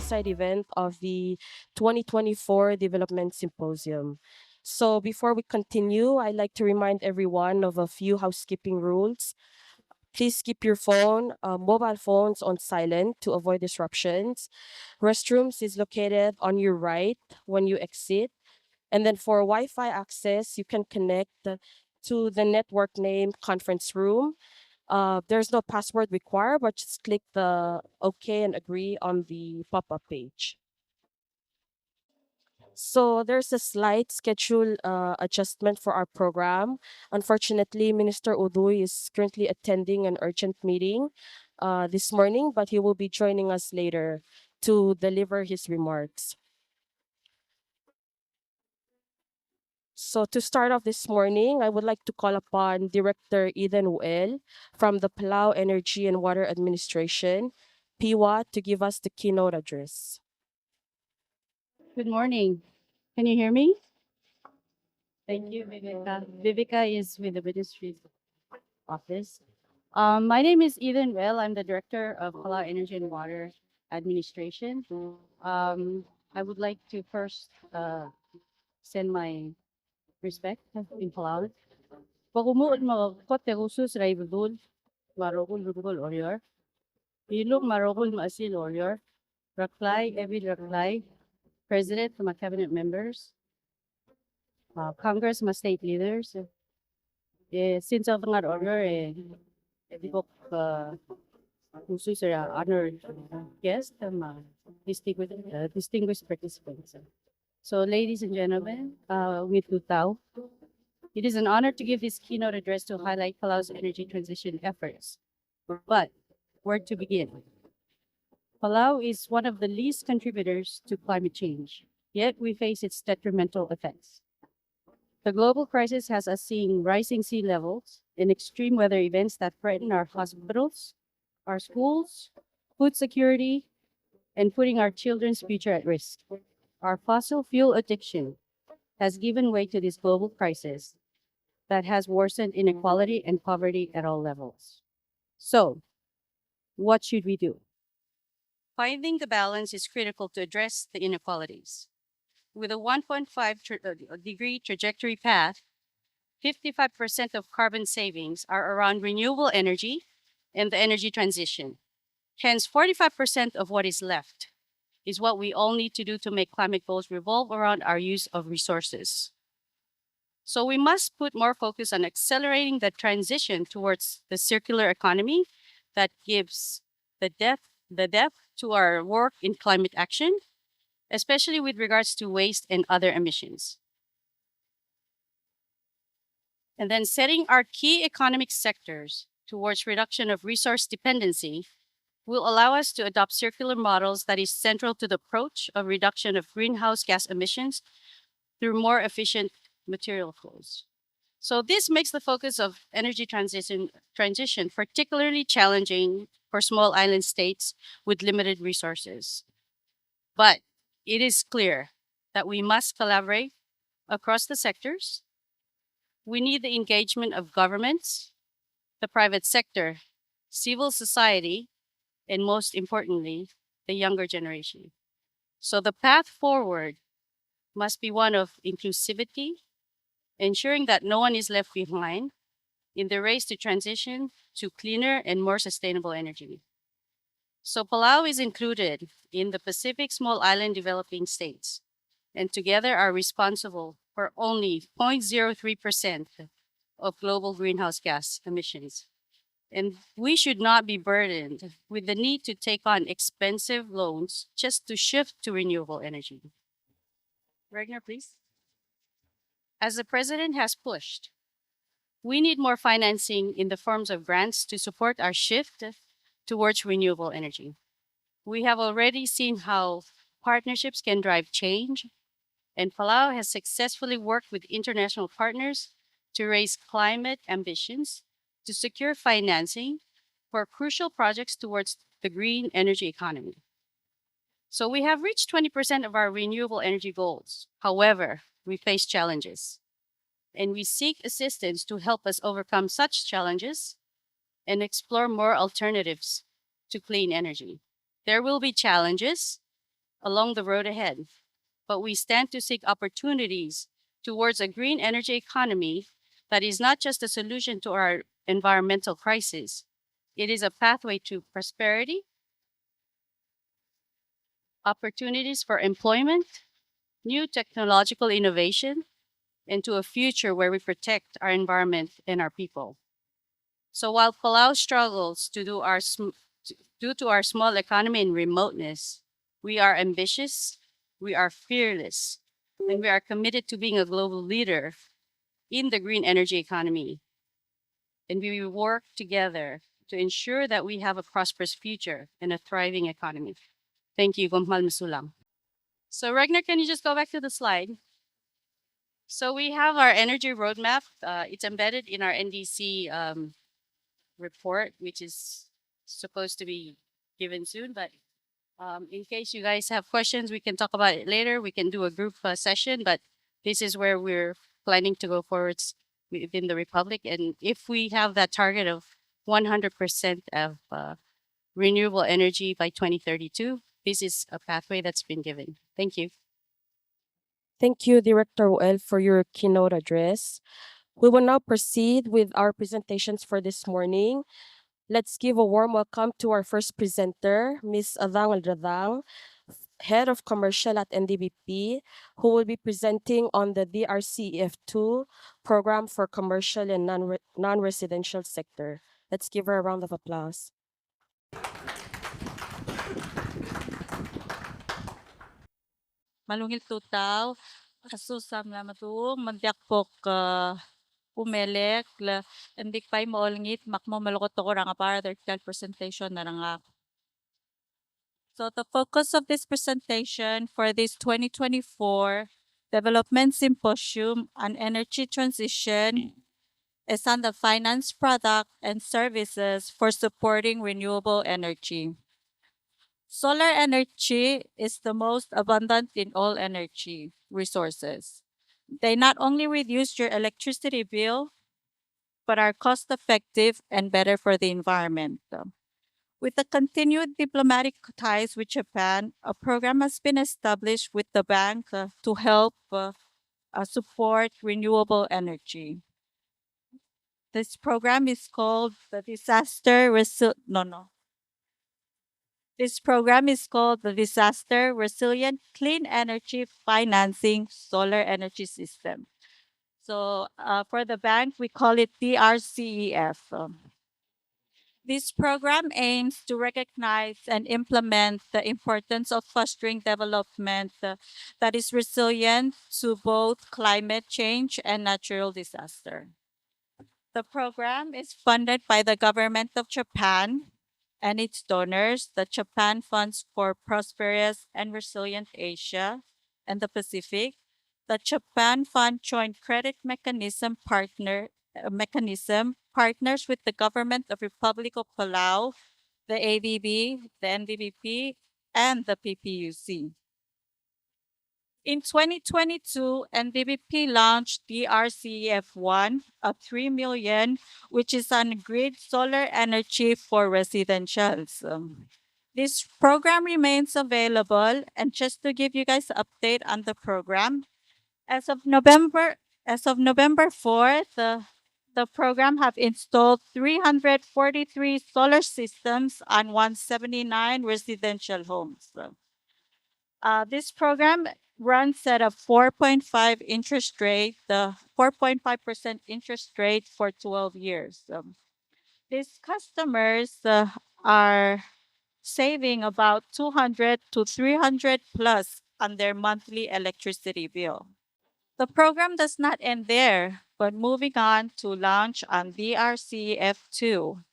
side event of the 2024 Development Symposium. So before we continue, I'd like to remind everyone of a few housekeeping rules. Please keep your mobile phones on silent to avoid disruptions. Restrooms is located on your right when you exit. And then for Wi-Fi access, you can connect to the network name conference room. There's no password required, but just click the OK and agree on the pop-up page. So there's a slight schedule adjustment for our program. Unfortunately, Minister Udoy is currently attending an urgent meeting this morning, but he will be joining us later to deliver his remarks. So to start off this morning, I would like to call upon Director Eden Uel from the Palau Energy and Water Administration, PIWA, to give us the keynote address. Good morning. Can you hear me? Thank you, Viveka. Viveka is with the Ministry's office. My name is Ethan Well. I'm the Director of Palau Energy and Water Administration. I would like to first send my respect in Palau. Pagumuod mo kote usus raibudul, marogul rugul orior. Ilong marogul maasil orior. Raklay, Evid Raklay, President, my cabinet members, Congress, my state leaders. Since ang nga order, di ko puso sa honored guest, distinguished participants. So, ladies and gentlemen, with Lutao, it is an honor to give this keynote address to highlight Palau's energy transition efforts. But where to begin? Palau is one of the least contributors to climate change, yet we face its detrimental effects. The global crisis has us seeing rising sea levels and extreme weather events that threaten our hospitals, our schools, food security, and putting our children's future at risk. Our fossil fuel addiction has given way to this global crisis that has worsened inequality and poverty at all levels. So, what should we do? Finding the balance is critical to address the inequalities. With a 1.5 degree trajectory path, 55% of carbon savings are around renewable energy and the energy transition. Hence, 45% of what is left is what we all need to do to make climate goals revolve around our use of resources. So we must put more focus on accelerating the transition towards the circular economy that gives the depth to our work in climate action, especially with regards to waste and other emissions. And then setting our key economic sectors towards reduction of resource dependency will allow us to adopt circular models that is central to the approach of reduction of greenhouse gas emissions through more efficient material flows. So this makes the focus of energy transition particularly challenging for small island states with limited resources. But it is clear that we must collaborate across the sectors. We need the engagement of governments, the private sector, civil society, and most importantly, the younger generation. So the path forward must be one of inclusivity, ensuring that no one is left behind in the race to transition to cleaner and more sustainable energy. So Palau is included in the Pacific Small Island Developing States, and together are responsible for only 0.03% of global greenhouse gas emissions. And we should not be burdened with the need to take on expensive loans just to shift to renewable energy. Regner, please. As the president has pushed, we need more financing in the forms of grants to support our shift towards renewable energy. We have already seen how partnerships can drive change, and Palau has successfully worked with international partners to raise climate ambitions, to secure financing for crucial projects towards the green energy economy. So we have reached 20% of our renewable energy goals. However, we face challenges, and we seek assistance to help us overcome such challenges and explore more alternatives to clean energy. There will be challenges, along the road ahead, but we stand to seek opportunities towards a green energy economy that is not just a solution to our environmental crisis. It is a pathway to prosperity, opportunities for employment, new technological innovation, and to a future where we protect our environment and our people. So while Palau struggles due to our small economy and remoteness, we are ambitious, we are fearless, and we are committed to being a global leader in the green energy economy. And we will work together to ensure that we have a prosperous future and a thriving economy. Thank you, Gompal Masulang. So, Regner, can you just go back to the slide? So, we have our energy roadmap. It's embedded in our NDC report, which is supposed to be given soon. But in case you guys have questions, we can talk about it later. We can do a group session, but this is where we're planning to go forwards within the Republic. And if we have that target of 100% of renewable energy by 2032, this is a pathway that's been given. Thank you. Thank you, Director Well, for your keynote address. We will now proceed with our presentations for this morning. Let's give a warm welcome to our first presenter, Ms. Adang Aldradang, Head of Commercial at NDBP, who will be presenting on the DRCEF2 program for commercial and non-residential sector. Let's give her a round of applause. Malungil tutaw, kasusam na matuong, magdakpok pumelek, endik pay maolngit, makmo malukot ko ranga para their presentation na ranga. So the focus of this presentation for this 2024 Development Symposium on Energy Transition is on the finance product and services for supporting renewable energy. Solar energy is the most abundant in all energy resources. They not only reduce your electricity bill, but are cost effective and better for the environment. With the continued diplomatic ties with Japan, a program has been established with the bank to help support renewable energy. This program is called the This program is called the Disaster Resilient Clean Energy Financing Solar Energy System. So for the bank, we call it DRCEF. This program aims to recognize and implement the importance of fostering development that is resilient to both climate change and natural disaster. The program is funded by the government of Japan and its donors, the Japan Funds for Prosperous and Resilient Asia and the Pacific, the Japan Fund Joint Credit Mechanism partners with the government of Republic of Palau, the ADB, the NDBP, and the PPUC. In 2022, NDBP launched DRCF1 of 3 million, which is on grid solar energy for residentials. This program remains available, and just to give you guys an update on the program, as of November 4th, the program have installed 343 solar systems on 179 residential homes. This program runs at a 4.5 interest rate, the 4.5% interest rate for 12 years. These customers are saving about 200 to 300 plus on their monthly electricity bill. The program does not end there, but moving on to launch on DRCF2.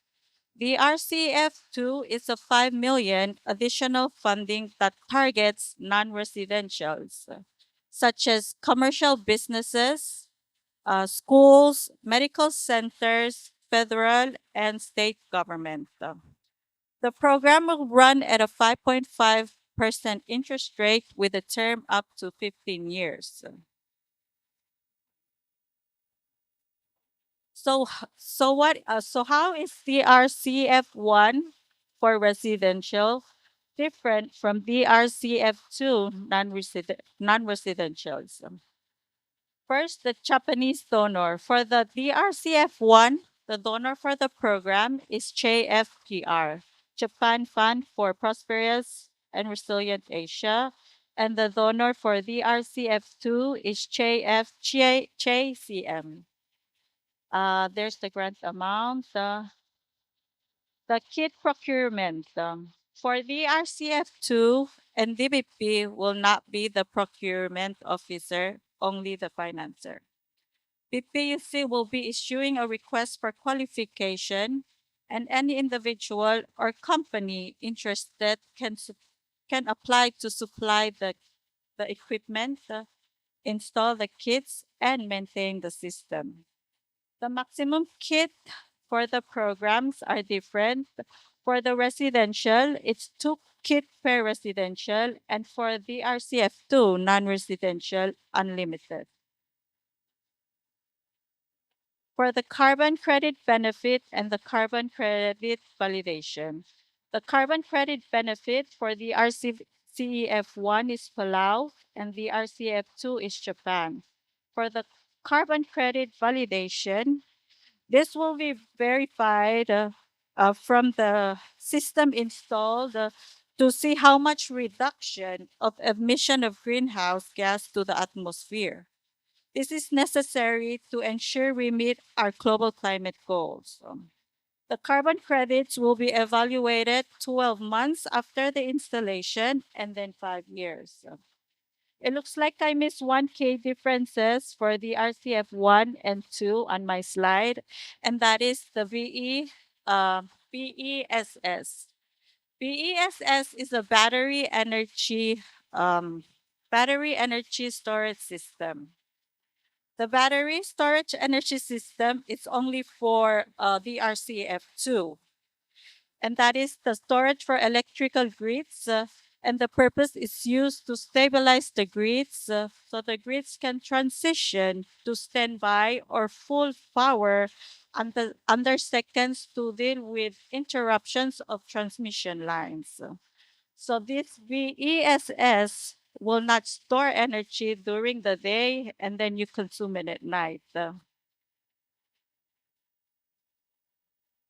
DRCF2 is a 5 million additional funding that targets non-residentials, such as commercial businesses, schools, medical centers, federal and state government. The program will run at a 5.5% interest rate with a term up to 15 years. So how is CRCF1 for residential? different from DRCF2 non-residentials. First, the Japanese donor. For the DRCF1, the donor for the program is JFPR, Japan Fund for Prosperous and Resilient Asia. And the donor for DRCF2 is JCM. There's the grant amount. The kit procurement. For DRCF2 and DBP will not be the procurement officer, only the financer. PPUC will be issuing a request for qualification, and any individual or company interested can apply to supply the equipment, install the kits, and maintain the system. The maximum kit for the programs are different. For the residential, it's 2 kit per residential, and for the RCF2 non-residential, unlimited. For the carbon credit benefit and the carbon credit validation. The carbon credit benefit for the RCEF1 is Palau and the RCF2 is Japan. For the carbon credit validation, this will be verified from the system installed to see how much reduction of emission of greenhouse gas to the atmosphere. This is necessary to ensure we meet our global climate goals. The carbon credits will be evaluated 12 months after the installation and then 5 years. It looks like I missed 1K differences for the RCF1 and 2 on my slide, and that is the BESS. BESS is a battery energy storage system. The battery storage energy system is only for the RCF2, and that is the storage for electrical grids. And the purpose is used to stabilize the grids so the grids can transition to standby or full power under seconds to deal with interruptions of transmission lines. So this BESS will not store energy during the day and then you consume it at night.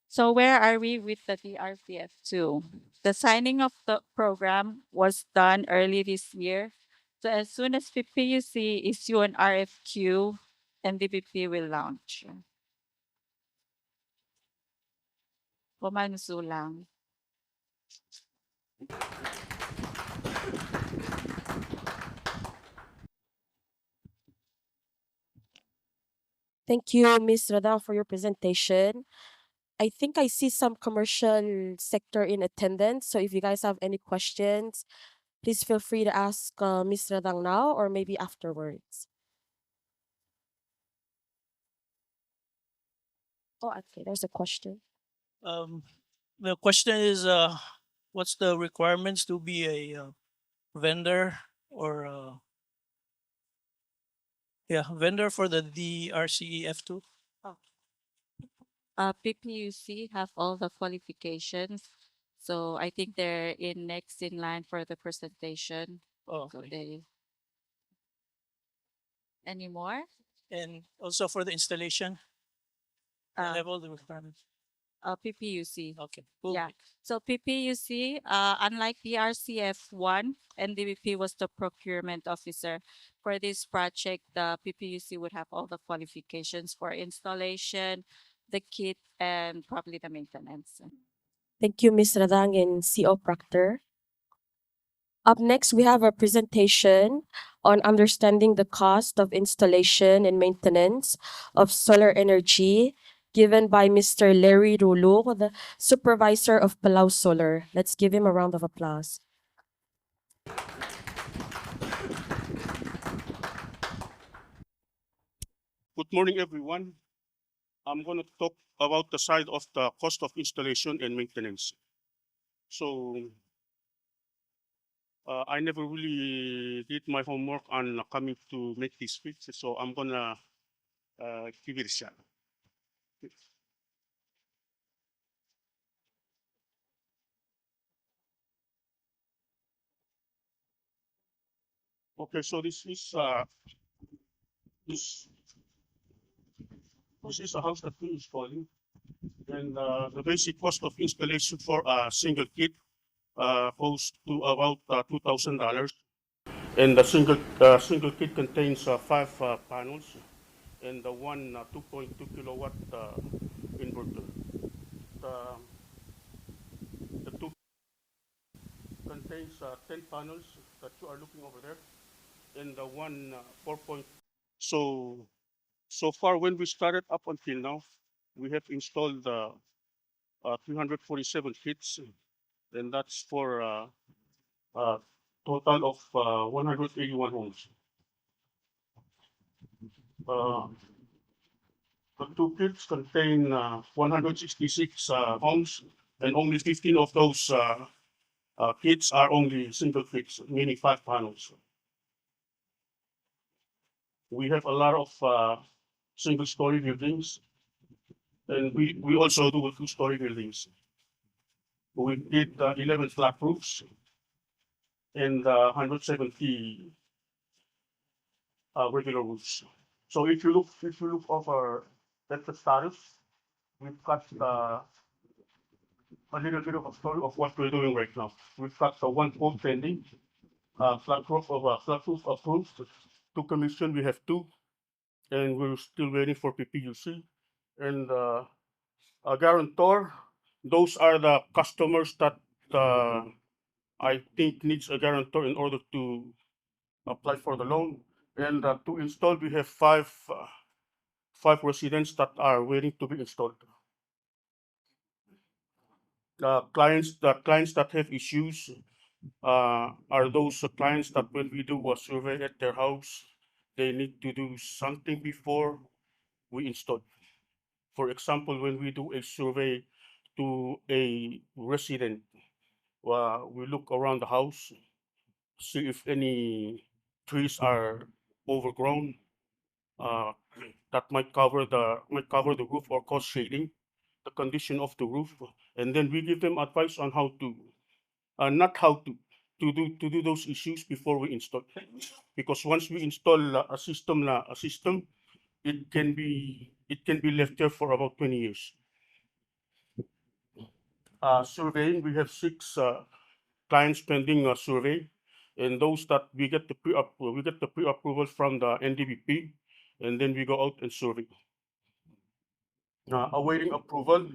So where are we with the DRCF2? The signing of the program was done early this year. So as soon as PPUC issue an RFQ, NDPP will launch. Pumansu lang. Thank you, Ms. Radang, for your presentation. I think I see some commercial sector in attendance. So if you guys have any questions, please feel free to ask Ms. Radang now or maybe afterwards. Oh, okay, there's a question. Um, the question is, what's the requirements to be a vendor or vendor for the DRCEF2? Oh. PPUC have all the qualifications. So I think they're next in line for the presentation. Oh, So okay. they any more? And also for the installation level, the requirements. PPUC. Okay, cool. Yeah. So PPUC, unlike the RCF1, NDBP was the procurement officer. For this project, the PPUC would have all the qualifications for installation, the kit, and probably the maintenance. Thank you, Ms. Radang and CO Proctor. Up next, we have a presentation on understanding the cost of installation and maintenance of solar energy given by Mr. Larry Rulur, the supervisor of Palau Solar. Let's give him a round of applause. Good morning, everyone. I'm going to talk about the side of the cost of installation and maintenance. So, I never really did my homework on coming to make this speech, so I'm going to give it a shot. Okay, so this this is a house that we're installing, and the basic cost of installation for a single kit goes to about $2,000. And the single kit contains five panels and the one 2.2 kilowatt inverter. The, the two contains 10 panels that you are looking over there, and the one 4. So so far, when we started up until now, we have installed 347 kits, and that's for a total of 181 homes. Uh, the two kits contain 166 homes, and only 15 of those kits are only single kits, meaning 5 panels. We have a lot of single-story buildings, and we also do two-story buildings. We did 11 flat roofs and 170 regular roofs. So if you look over at the status, we've got a little bit of a story of what we're doing right now. We've got the one quote pending, flat roof approved. To commission, we have two, and we're still waiting for PPUC. And a guarantor, those are the customers that I think needs a guarantor in order to apply for the loan. And to install, we have five residents that are waiting to be installed. The clients that have issues are those clients that when we do a survey at their house, they need to do something before we install. For example, when we do a survey to a resident, we look around the house, see if any trees are overgrown, uh, that might cover the roof or cause shading, the condition of the roof, and then we give them advice on how to, not how to do those issues before we install. Because once we install a system, it can be left there for about 20 years. Surveying, we have six clients pending a survey, and those that we get the pre-approval from the NDBP, and then we go out and survey. Awaiting approval,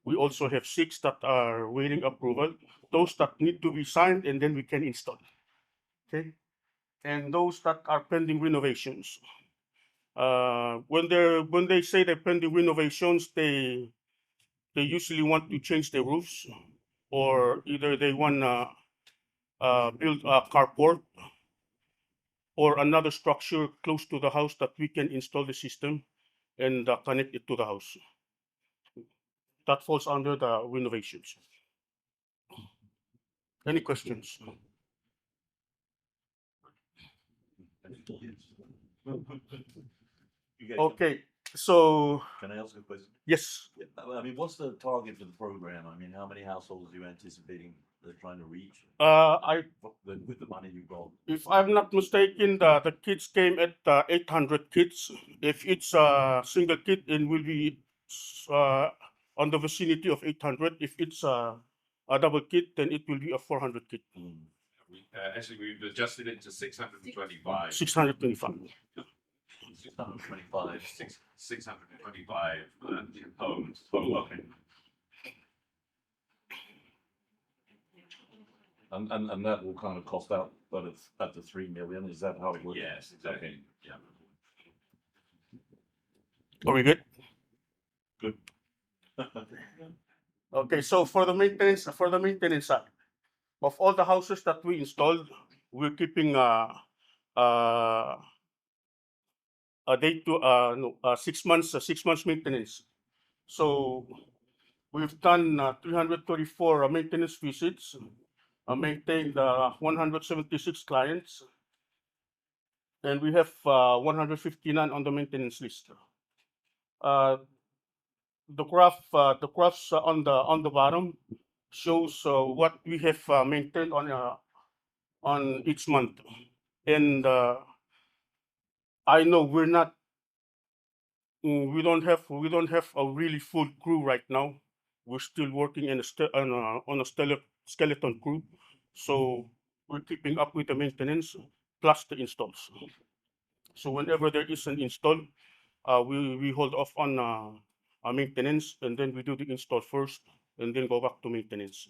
we also have six that are waiting approval. Those that need to be signed, and then we can install. Okay, and those that are pending renovations. When they say they're pending renovations, they usually want to change their roofs, or either they want to build a carport or another structure close to the house that we can install the system and connect it to the house. That falls under the renovations. Any questions? Okay, so Can I ask a question? yes, I mean, what's the target for the program? I mean, how many households are you anticipating they're trying to reach with the money you've got? if I'm not mistaken, the kids came at 800 kids. If it's a single kid, it will be uh, on the vicinity of 800. If it's a double kid, then it will be a 400 kid. Actually, we've adjusted it to 625. 625. 625. 625 homes. Okay. And that will kind of cost out at the 3 million. Is that how it works? Yes, exactly. Okay. Yeah. Are we good? Good. Okay, so for the maintenance side, of all the houses that we installed, we're keeping a date to no 6 months maintenance. So we've done 334 maintenance visits, maintained 176 clients, and we have 159 on the maintenance list. The graphs on the bottom shows what we have maintained on each month, And I know we're not. We don't have a really full crew right now. We're still working in on a skeleton crew, so we're keeping up with the maintenance plus the installs. So whenever there is an install, we hold off on maintenance, and then we do the install first, and then go back to maintenance.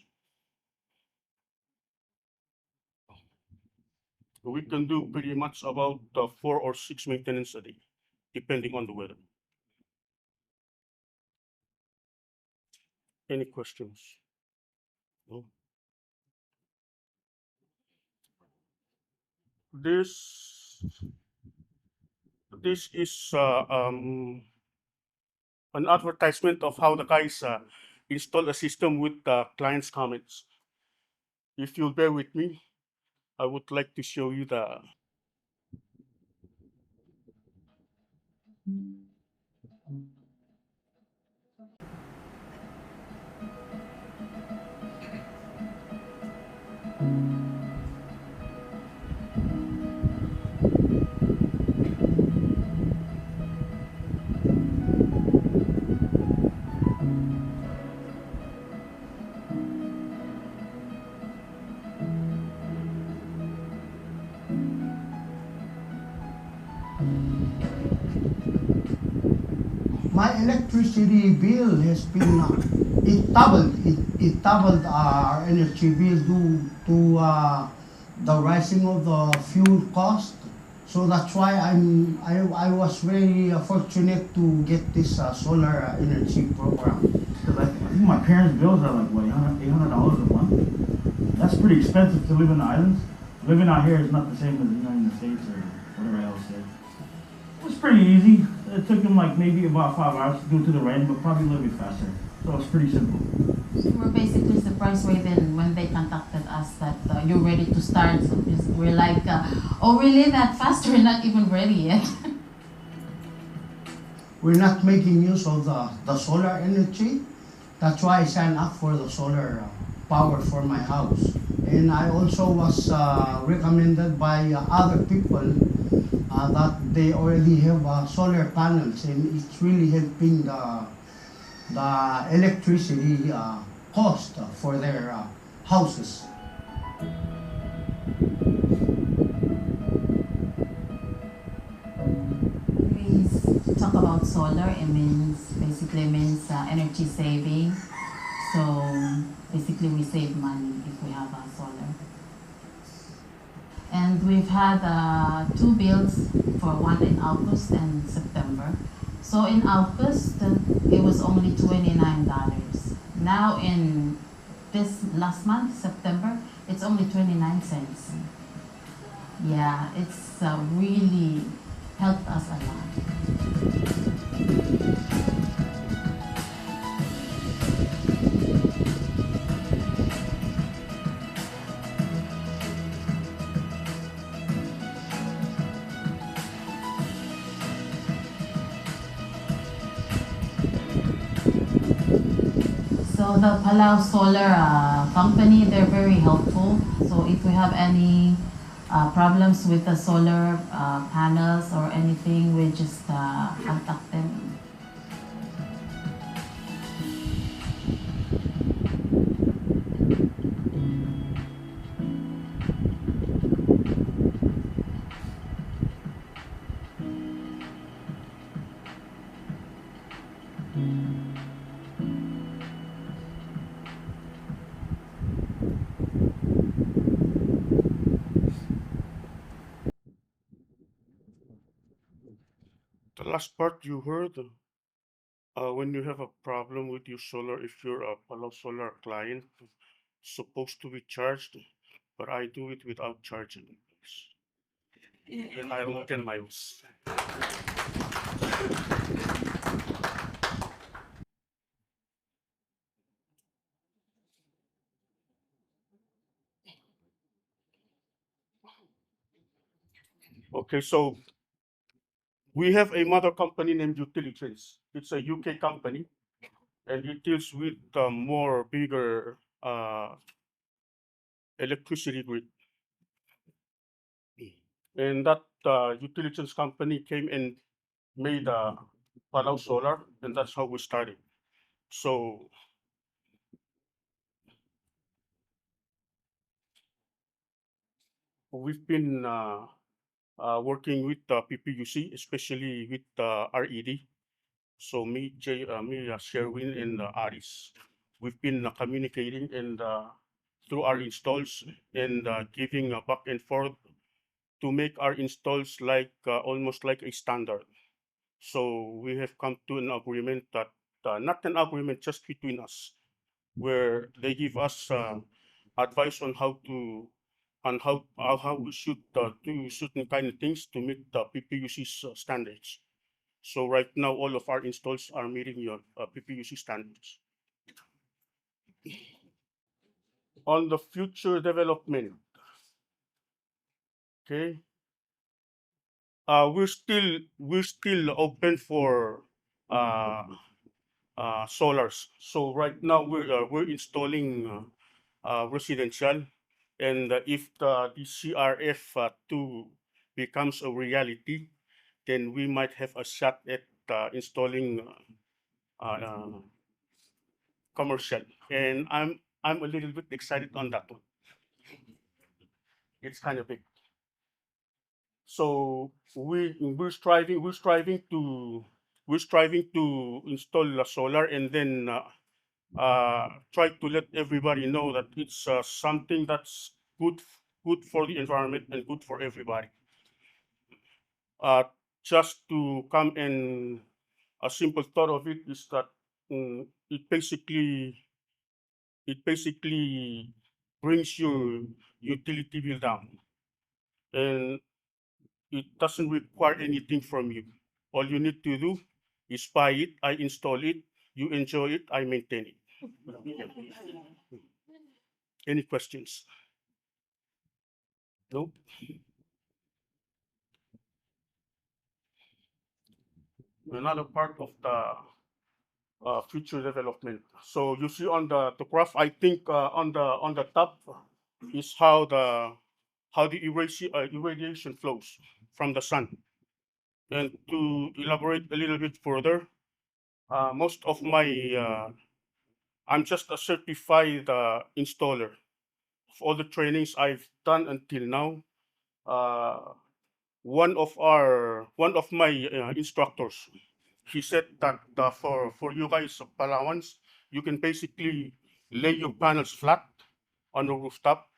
We can do pretty much about 4 or 6 maintenance a day, depending on the weather. Any questions? No? This this is an advertisement of how the guys install a system with the client's comments. If you'll bear with me, I would like to show you the. My electricity bill has been it doubled. It doubled our energy bill due to the rising of the fuel cost. So that's why I was very fortunate to get this solar energy program. Because I think my parents' bills are like what, $800 a month. That's pretty expensive to live in the islands. Living out here is not the same as in the States or whatever else said. It was pretty easy. It took them like maybe about 5 hours to do to the rain, but probably a little bit faster. So it's pretty simple. So we're basically surprised when they contacted us that you're ready to start. So we're like, oh really that fast? We're not even ready yet. We're not making use of the solar energy. That's why I signed up for the solar power for my house. And I also was recommended by other people that they already have solar panels, and it's really helping the electricity cost for their houses. We talk about solar, it basically means energy saving. So basically we save money if we have solar. And we've had 2 bills, for one in August and September. So in August, it was only $29. Now in this last month, September, it's only 29 cents. Yeah, it's really helped us a lot. So the Palau Solar company, they're very helpful. So if we have any problems with the solar panels or anything, we just contact them. The last part you heard, when you have a problem with your solar, if you're a Palau Solar client, supposed to be charged, but I do it without charging. And I don't 10 miles. Okay, so we have a mother company named Utilitrends. It's a UK company, and it deals with more bigger electricity grid. and that utilities company came and made Palau Solar, and that's how we started. So we've been working with PPUC, especially with RED. So Sherwin, and Aris, we've been communicating and through our installs and giving back and forth to make our installs like almost like a standard. So we have come to an agreement that not an agreement just between us, where they give us advice on how we should do certain kind of things to meet the PPUC's standards. So right now, all of our installs are meeting your PPUC standards. On the future development, okay, we're still open for uh, solars. So right now we're installing residential, and if the CRF two becomes a reality, then we might have a shot at installing commercial. And I'm a little bit excited on that one. It's kind of big. So we're striving to install a solar, and then try to let everybody know that it's something that's good for the environment and good for everybody. Uh, just to come and a simple thought of it is that it basically brings your utility bill down, and it doesn't require anything from you. All you need to do is buy it, I install it, you enjoy it, I maintain it. Any questions? No? Another part of the future development. So you see on the graph, I think on the top is how the irradiation flows from the sun. And to elaborate a little bit further, most of my I'm just a certified installer. Of all the trainings I've done until now, uh, one of my instructors, he said that for you guys Palawans, you can basically lay your panels flat on the rooftop,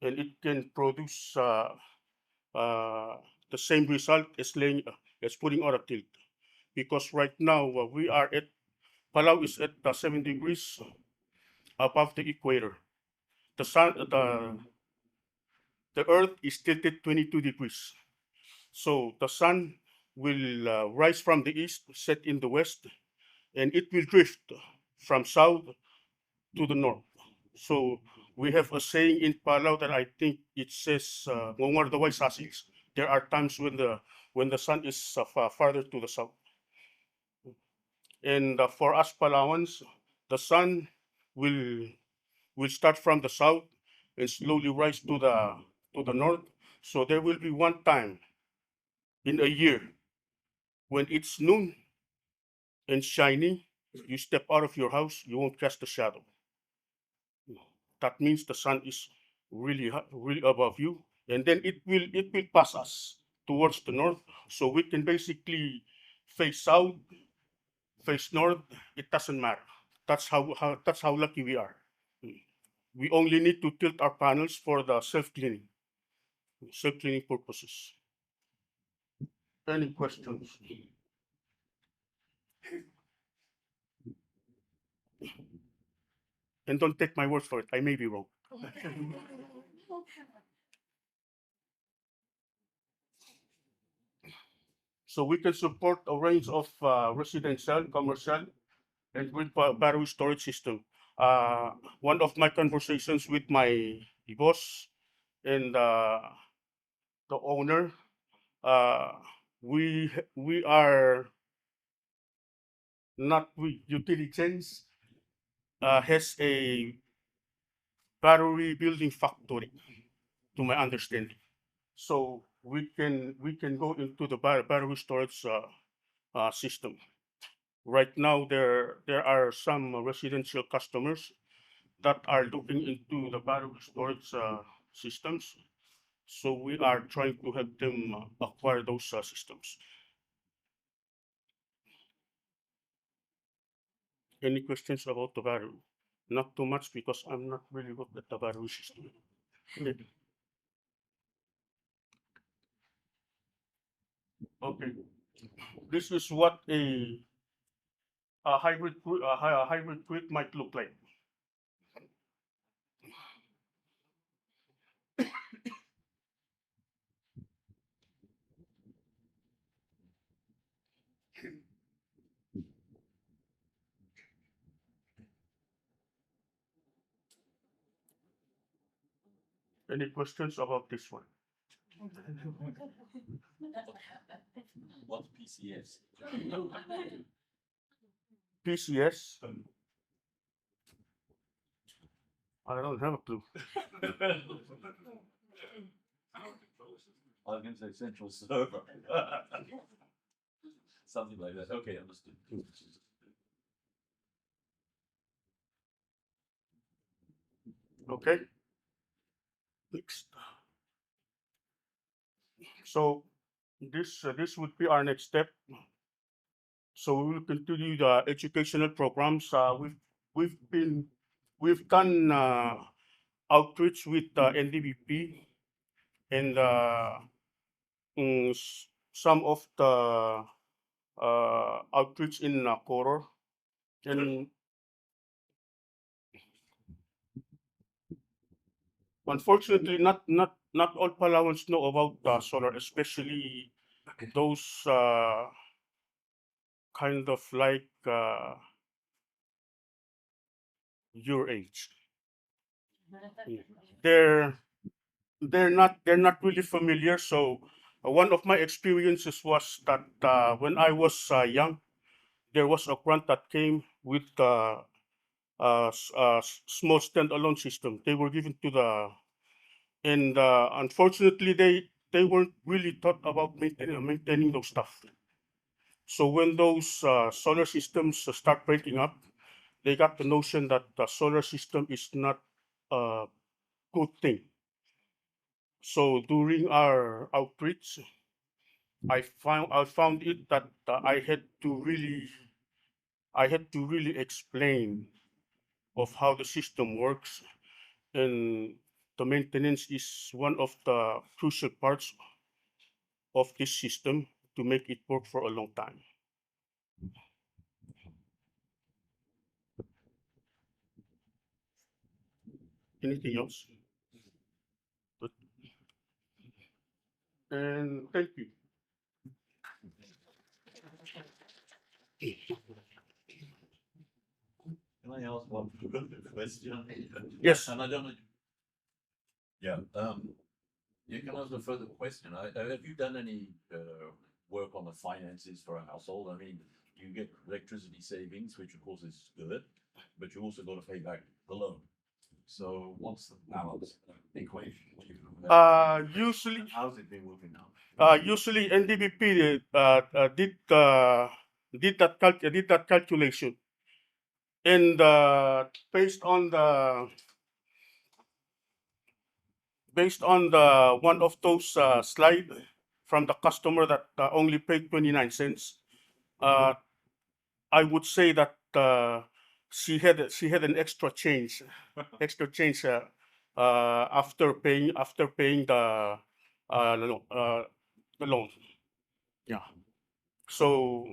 and it can produce uh, the same result as putting on a tilt. Because right now we are at Palau is at 7 degrees above the equator. The Earth is tilted 22 degrees. So the sun will rise from the east, set in the west, and it will drift from south to the north. So we have a saying in Palau that I think it says, "Ngongor the wise sasils." There are times when the sun is farther to the south. And for us Palawans, the sun will will start from the south and slowly rise to the north. So there will be one time in a year when it's noon and shiny, you step out of your house, you won't cast a shadow. That means the sun is really above you, and then it will pass us towards the north, so we can basically face south, face north. It doesn't matter. That's how lucky we are. We only need to tilt our panels for the self cleaning purposes. Any questions? And don't take my word for it. I may be wrong. So we can support a range of residential, commercial, and with battery storage system. One of my conversations with my boss and the owner, uh, we are not we utility chains has a battery building factory, to my understanding. So we can go into the battery storage system. Right now, there are some residential customers that are looking into the battery storage systems. So we are trying to help them acquire those systems. Any questions about the battery? Not too much because I'm not really good at the battery system. Okay. Okay. This is what a hybrid quick might look like. Any questions about this one? What's PCS? PCS? I don't have a clue. I was going to say central server. Something like that. Okay, understood. Okay. Next. So this would be our next step. So we will continue the educational programs. We've done outreach with NDBP and some of the outreach in Coro. And unfortunately, not all Palauans know about solar, especially those kind of like your age. They're they're not really familiar. So one of my experiences was that when I was young, there was a grant that came with small standalone system. They were given to the and unfortunately they weren't really thought about maintaining those stuff. So when those solar systems start breaking up, they got the notion that the solar system is not a good thing. So during our outreach, I found it that I had to really explain of how the system works, and the maintenance is one of the crucial parts of this system to make it work for a long time. Anything else? Good. And thank you. Can I ask one question? Yes. And I don't know. Yeah. You can ask a further question. Have you done any work on the finances for a household? I mean, you get electricity savings, which of course is good, but you also got to pay back the loan. So what's the balance equation? Usually, How's it been working out? usually NDBP did that calculation, and based on the one of those slide from the customer that only paid 29 cents, uh, I would say that she had an extra change after paying the loan. Yeah. So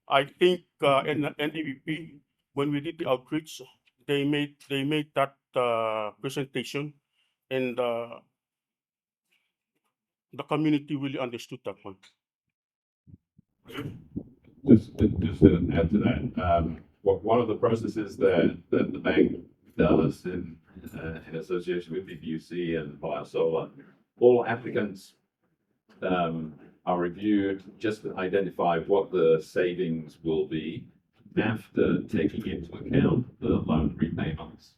I think in NDVP, when we did the outreach, they made that presentation, and the community really understood that one. Just to add to that, one of the processes that the bank does in association with BPUC and Palau Solar, all applicants are reviewed just to identify what the savings will be after taking into account the loan repayments.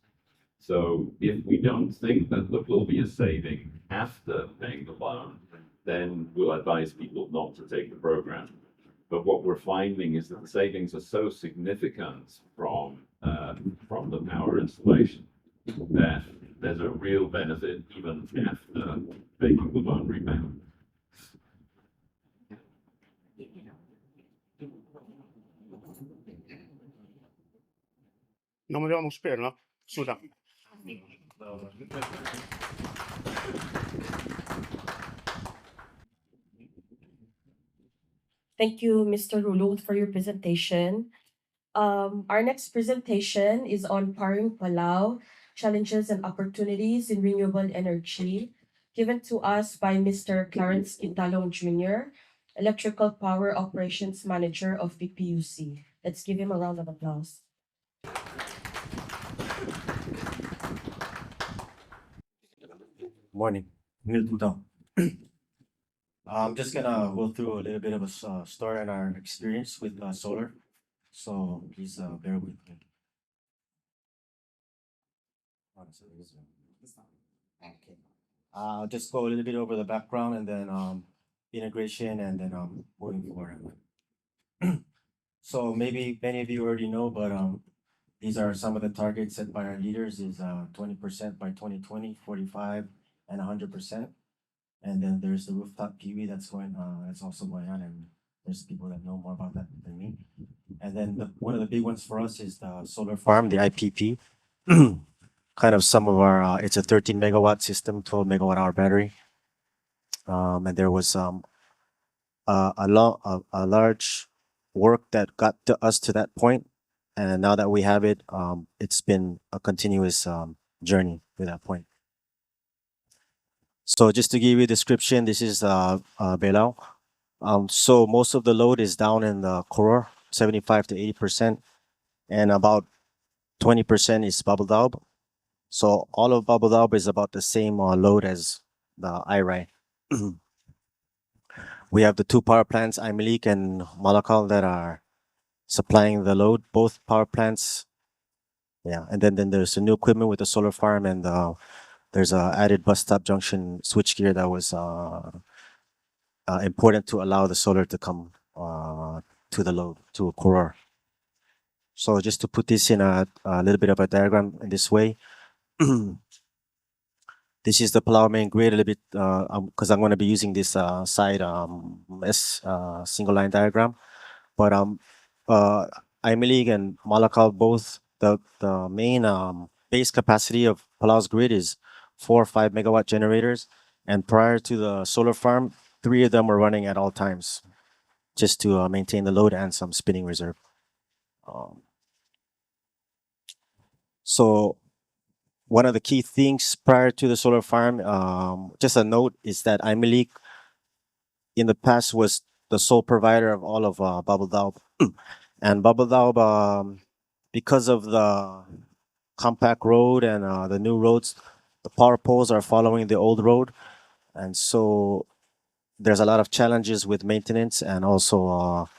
So if we don't think that there will be a saving after paying the loan, then we'll advise people not to take the program. But what we're finding is that the savings are so significant from the power installation that there's a real benefit even after making the loan repayment. Non volevamo spero, no? Scusa. Thank you, Mr. Rulot, for your presentation. Our next presentation is on Powering Palau, Challenges and Opportunities in Renewable Energy, given to us by Mr. Clarence Quintalong Jr., Electrical Power Operations Manager of PPUC. Let's give him a round of applause. Morning. I'm just gonna go through a little bit of a story on our experience with solar. So please bear with me. Okay. I'll just go a little bit over the background and then integration and then moving forward. So maybe many of you already know, but these are some of the targets set by our leaders is 20% by 2020, 45 and 100%. And then there's the rooftop PV that's also going on, and there's people that know more about that than me. And then one of the big ones for us is the solar farm, the IPP. Kind of some of our, it's a 13 megawatt system, 12 megawatt hour battery. And there was a large work that got us to that point, and now that we have it, it's been a continuous journey to that point. So just to give you a description, this is Palau. So most of the load is down in the core, 75 to 80%, and about 20% is Bubble Daub. So all of Bubble Daub is about the same load as the IRI. We have the two power plants, Imalik and Malakal, that are supplying the load, both power plants. Yeah, and then there's the new equipment with the solar farm, and there's a added bus stop junction switchgear that was important to allow the solar to come to the load, to a core. So just to put this in a little bit of a diagram in this way, this is the Palau main grid a little bit, because I'm going to be using this side single line diagram. But Imelig and Malakal, both the main base capacity of Palau's grid is 4 or 5 megawatt generators. And prior to the solar farm, 3 of them were running at all times, just to maintain the load and some spinning reserve. So one of the key things prior to the solar farm, just a note, is that Imelig in the past was the sole provider of all of Bubble Daub. And Bubble Daub, because of the compact road and the new roads, the power poles are following the old road. And so there's a lot of challenges with maintenance, and also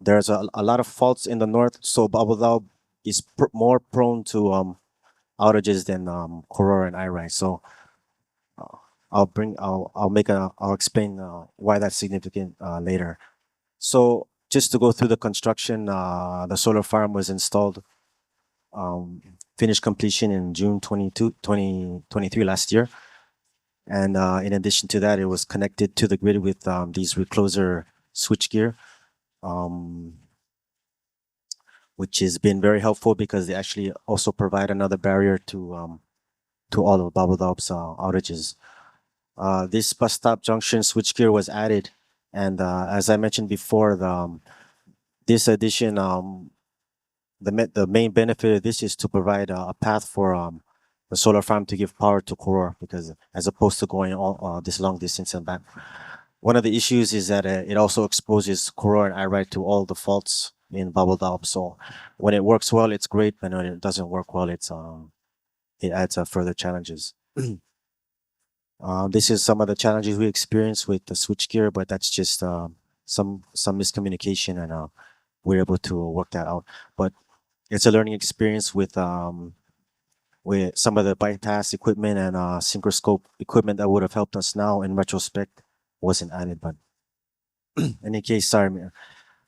there's a lot of faults in the north. So Bubble Daub is more prone to outages than Koror and IRI. So I'll explain why that's significant later. So just to go through the construction, the solar farm was installed, finished completion in June 2023 last year. And in addition to that, it was connected to the grid with these recloser switchgear, which has been very helpful because they actually also provide another barrier to all of Bubble Daub's outages. This bus stop junction switchgear was added, and as I mentioned before, this addition, the main benefit of this is to provide a path for the solar farm to give power to Koror, because as opposed to going all this long distance and back. One of the issues is that it also exposes Koror and IRI to all the faults in Bubble Daub. So when it works well, it's great, but when it doesn't work well, it adds further challenges. This is some of the challenges we experience with the switchgear, but that's just some miscommunication, and we're able to work that out. But it's a learning experience with with some of the bypass equipment and synchroscope equipment that would have helped us now in retrospect wasn't added. But in any case, sorry.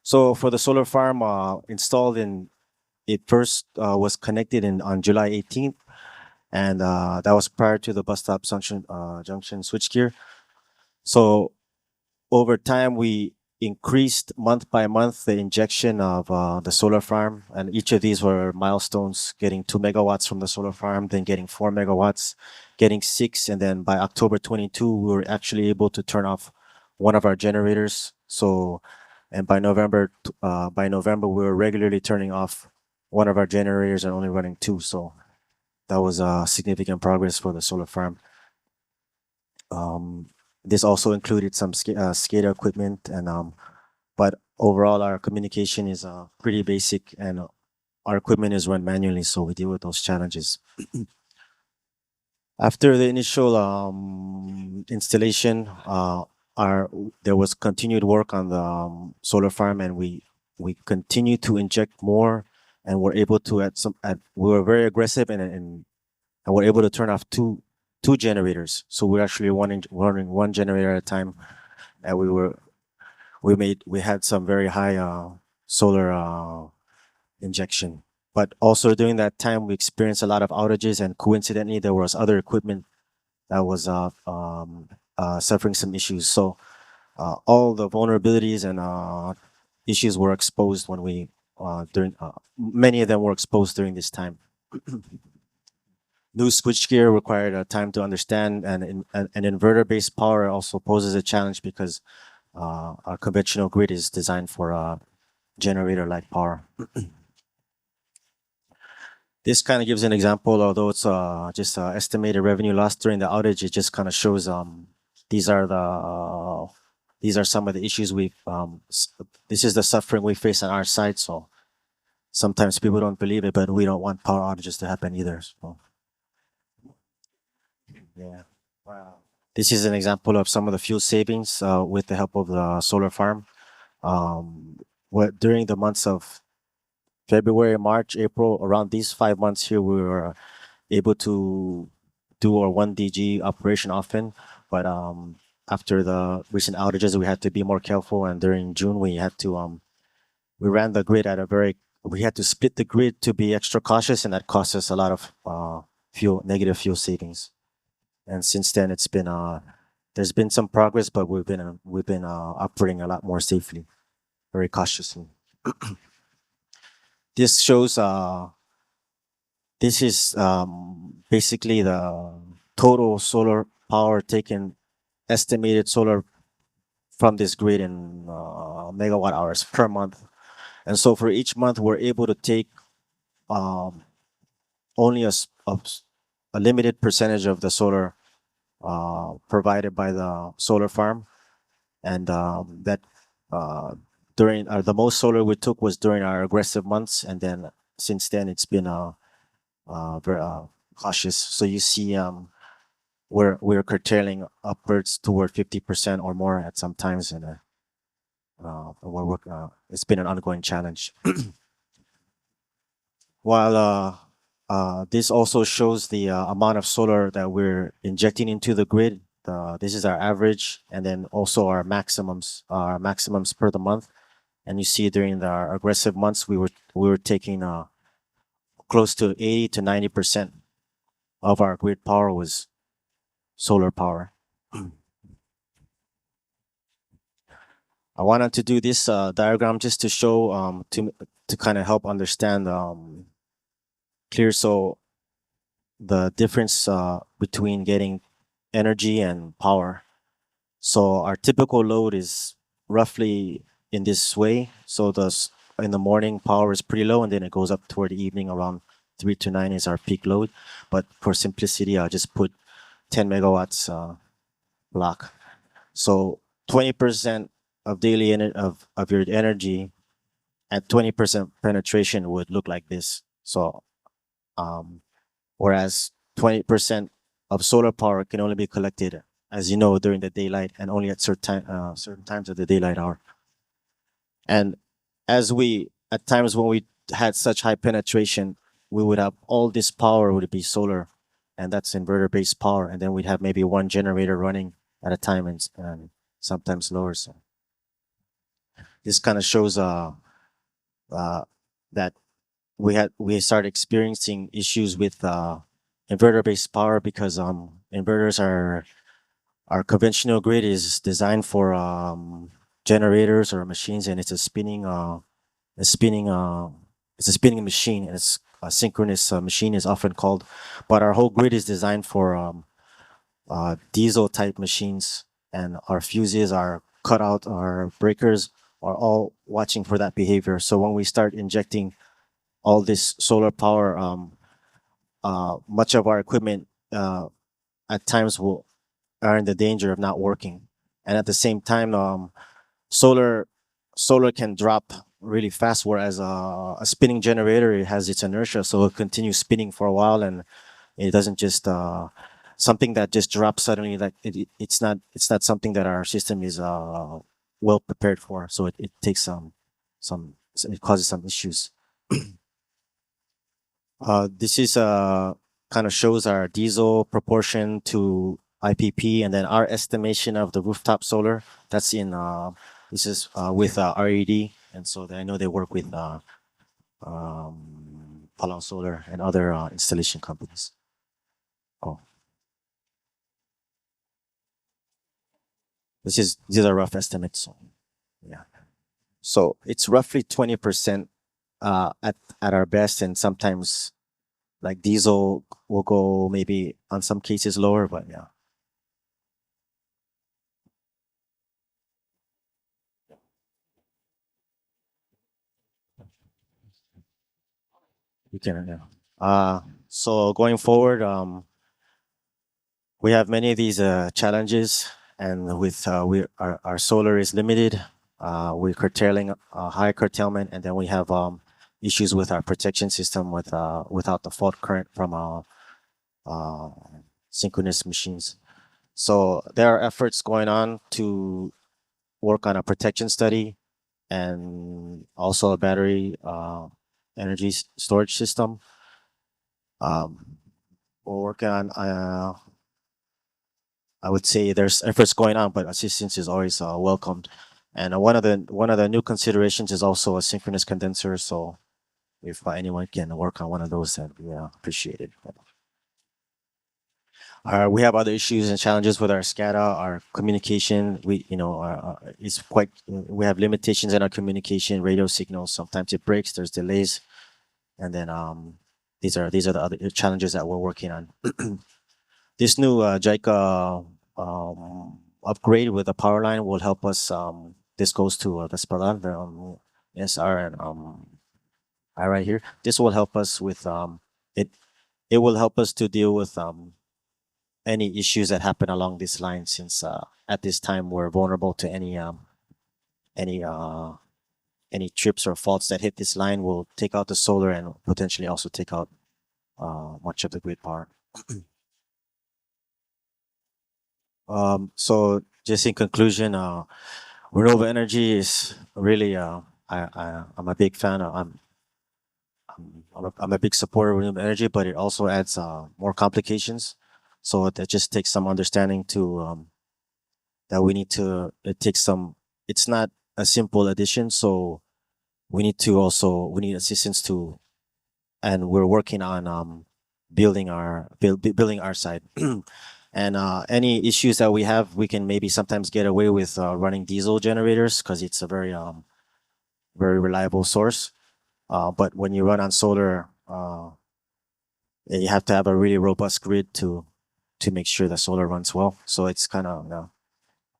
So for the solar farm installed in, it first was connected in on July 18th, and that was prior to the bus stop junction switchgear. So over time, we increased month by month the injection of the solar farm, and each of these were milestones: getting 2 megawatts from the solar farm, then getting 4 megawatts, getting 6, and then by October 22, we were actually able to turn off one of our generators. So, and by November, we were regularly turning off one of our generators and only running 2. So that was significant progress for the solar farm. Um, this also included some SCADA equipment, and but overall, our communication is pretty basic, and our equipment is run manually, so we deal with those challenges. After the initial installation, our there was continued work on the solar farm, and we continued to inject more, and we're able to we were very aggressive, and we're able to turn off two generators. So we're actually running one generator at a time, and we had some very high solar injection. But also during that time, we experienced a lot of outages, and coincidentally, there was other equipment that was suffering some issues. So all the vulnerabilities and issues were exposed when we during many of them were exposed during this time. New switchgear required time to understand, and an inverter-based power also poses a challenge because our conventional grid is designed for generator-like power. This kind of gives an example, although it's just estimated revenue loss during the outage. It just kind of shows these are some of the issues this is the suffering we face on our side. So sometimes people don't believe it, but we don't want power outages to happen either. So, yeah. Wow. This is an example of some of the fuel savings with the help of the solar farm. During the months of February, March, April, around these 5 months here, we were able to do our 1 DG operation often. But after the recent outages, we had to be more careful. And during June, we had to we ran the grid we had to split the grid to be extra cautious, and that cost us a lot of negative fuel savings. And since then, it's been there's been some progress, but we've been operating a lot more safely, very cautiously. This shows this is basically the total solar power taken, estimated solar from this grid in megawatt hours per month. And so for each month, we're able to take only a limited percentage of the solar provided by the solar farm, and that during the most solar we took was during our aggressive months, and then since then it's been very cautious. So you see, we're curtailing upwards toward 50% or more at some times, and it's been an ongoing challenge. While this also shows the amount of solar that we're injecting into the grid. This is our average, and then also our maximums per the month. And you see during our aggressive months, we were taking close to 80 to 90% of our grid power was solar power. I wanted to do this diagram just to show to kind of help understand clear so the difference between getting energy and power. So our typical load is roughly in this way. So in the morning power is pretty low, and then it goes up toward the evening around 3 to 9 is our peak load. But for simplicity, I'll just put 10 megawatts block. So 20% of daily of your energy at 20% penetration would look like this. So whereas 20% of solar power can only be collected, as you know, during the daylight and only at certain times of the daylight hour. And at times when we had such high penetration, we would have all this power would be solar, and that's inverter based power, and then we'd have maybe one generator running at a time, and sometimes lower. So this kind of shows uh, that we started experiencing issues with inverter based power because inverters are our conventional grid is designed for generators or machines, and a spinning it's a spinning machine, and it's a synchronous machine is often called, but our whole grid is designed for diesel type machines, and our fuses, our cutout, our breakers are all watching for that behavior. So when we start injecting all this solar power, much of our equipment at times will are in the danger of not working. And at the same time, solar solar can drop really fast, whereas a spinning generator, it has its inertia, so it continues spinning for a while, and it doesn't just something that just drops suddenly. Like it's not something that our system is well prepared for. So it takes it causes some issues. This is kind of shows our diesel proportion to IPP, and then our estimation of the rooftop solar. That's in this is with RED, and so I know they work with Palau Solar and other installation companies. Oh, these are rough estimates. So, yeah, so it's roughly 20% at our best, and sometimes like diesel will go maybe on some cases lower, but yeah. You can, yeah. So going forward, we have many of these challenges, and with our solar is limited. We're curtailing high curtailment, and then we have issues with our protection system without the fault current from uh, synchronous machines. So there are efforts going on to work on a protection study and also a battery energy storage system. Um, we're working on I would say there's efforts going on, but assistance is always welcomed. And one of the new considerations is also a synchronous condenser. So if anyone can work on one of those, that'd be appreciated. We have other issues and challenges with our SCADA, our communication. It's quite. We have limitations in our communication, radio signals. Sometimes it breaks. There's delays, and then these are the other challenges that we're working on. This new JICA upgrade with the power line will help us. This goes to the Spalan, the SR and I right here. This will help us with it. It will help us to deal with any issues that happen along this line, since at this time we're vulnerable to any uh, any trips or faults that hit this line. Will take out the solar and potentially also take out much of the grid power. So just in conclusion, renewable energy is really I'm a big fan. I'm a big supporter of renewable energy, but it also adds more complications. So that just takes some understanding to that we need to. It takes some. It's not a simple addition, so we need assistance to, and we're working on building our side. And any issues that we have, we can maybe sometimes get away with running diesel generators because it's a very reliable source. But when you run on solar, you have to have a really robust grid to make sure the solar runs well. So it's kind of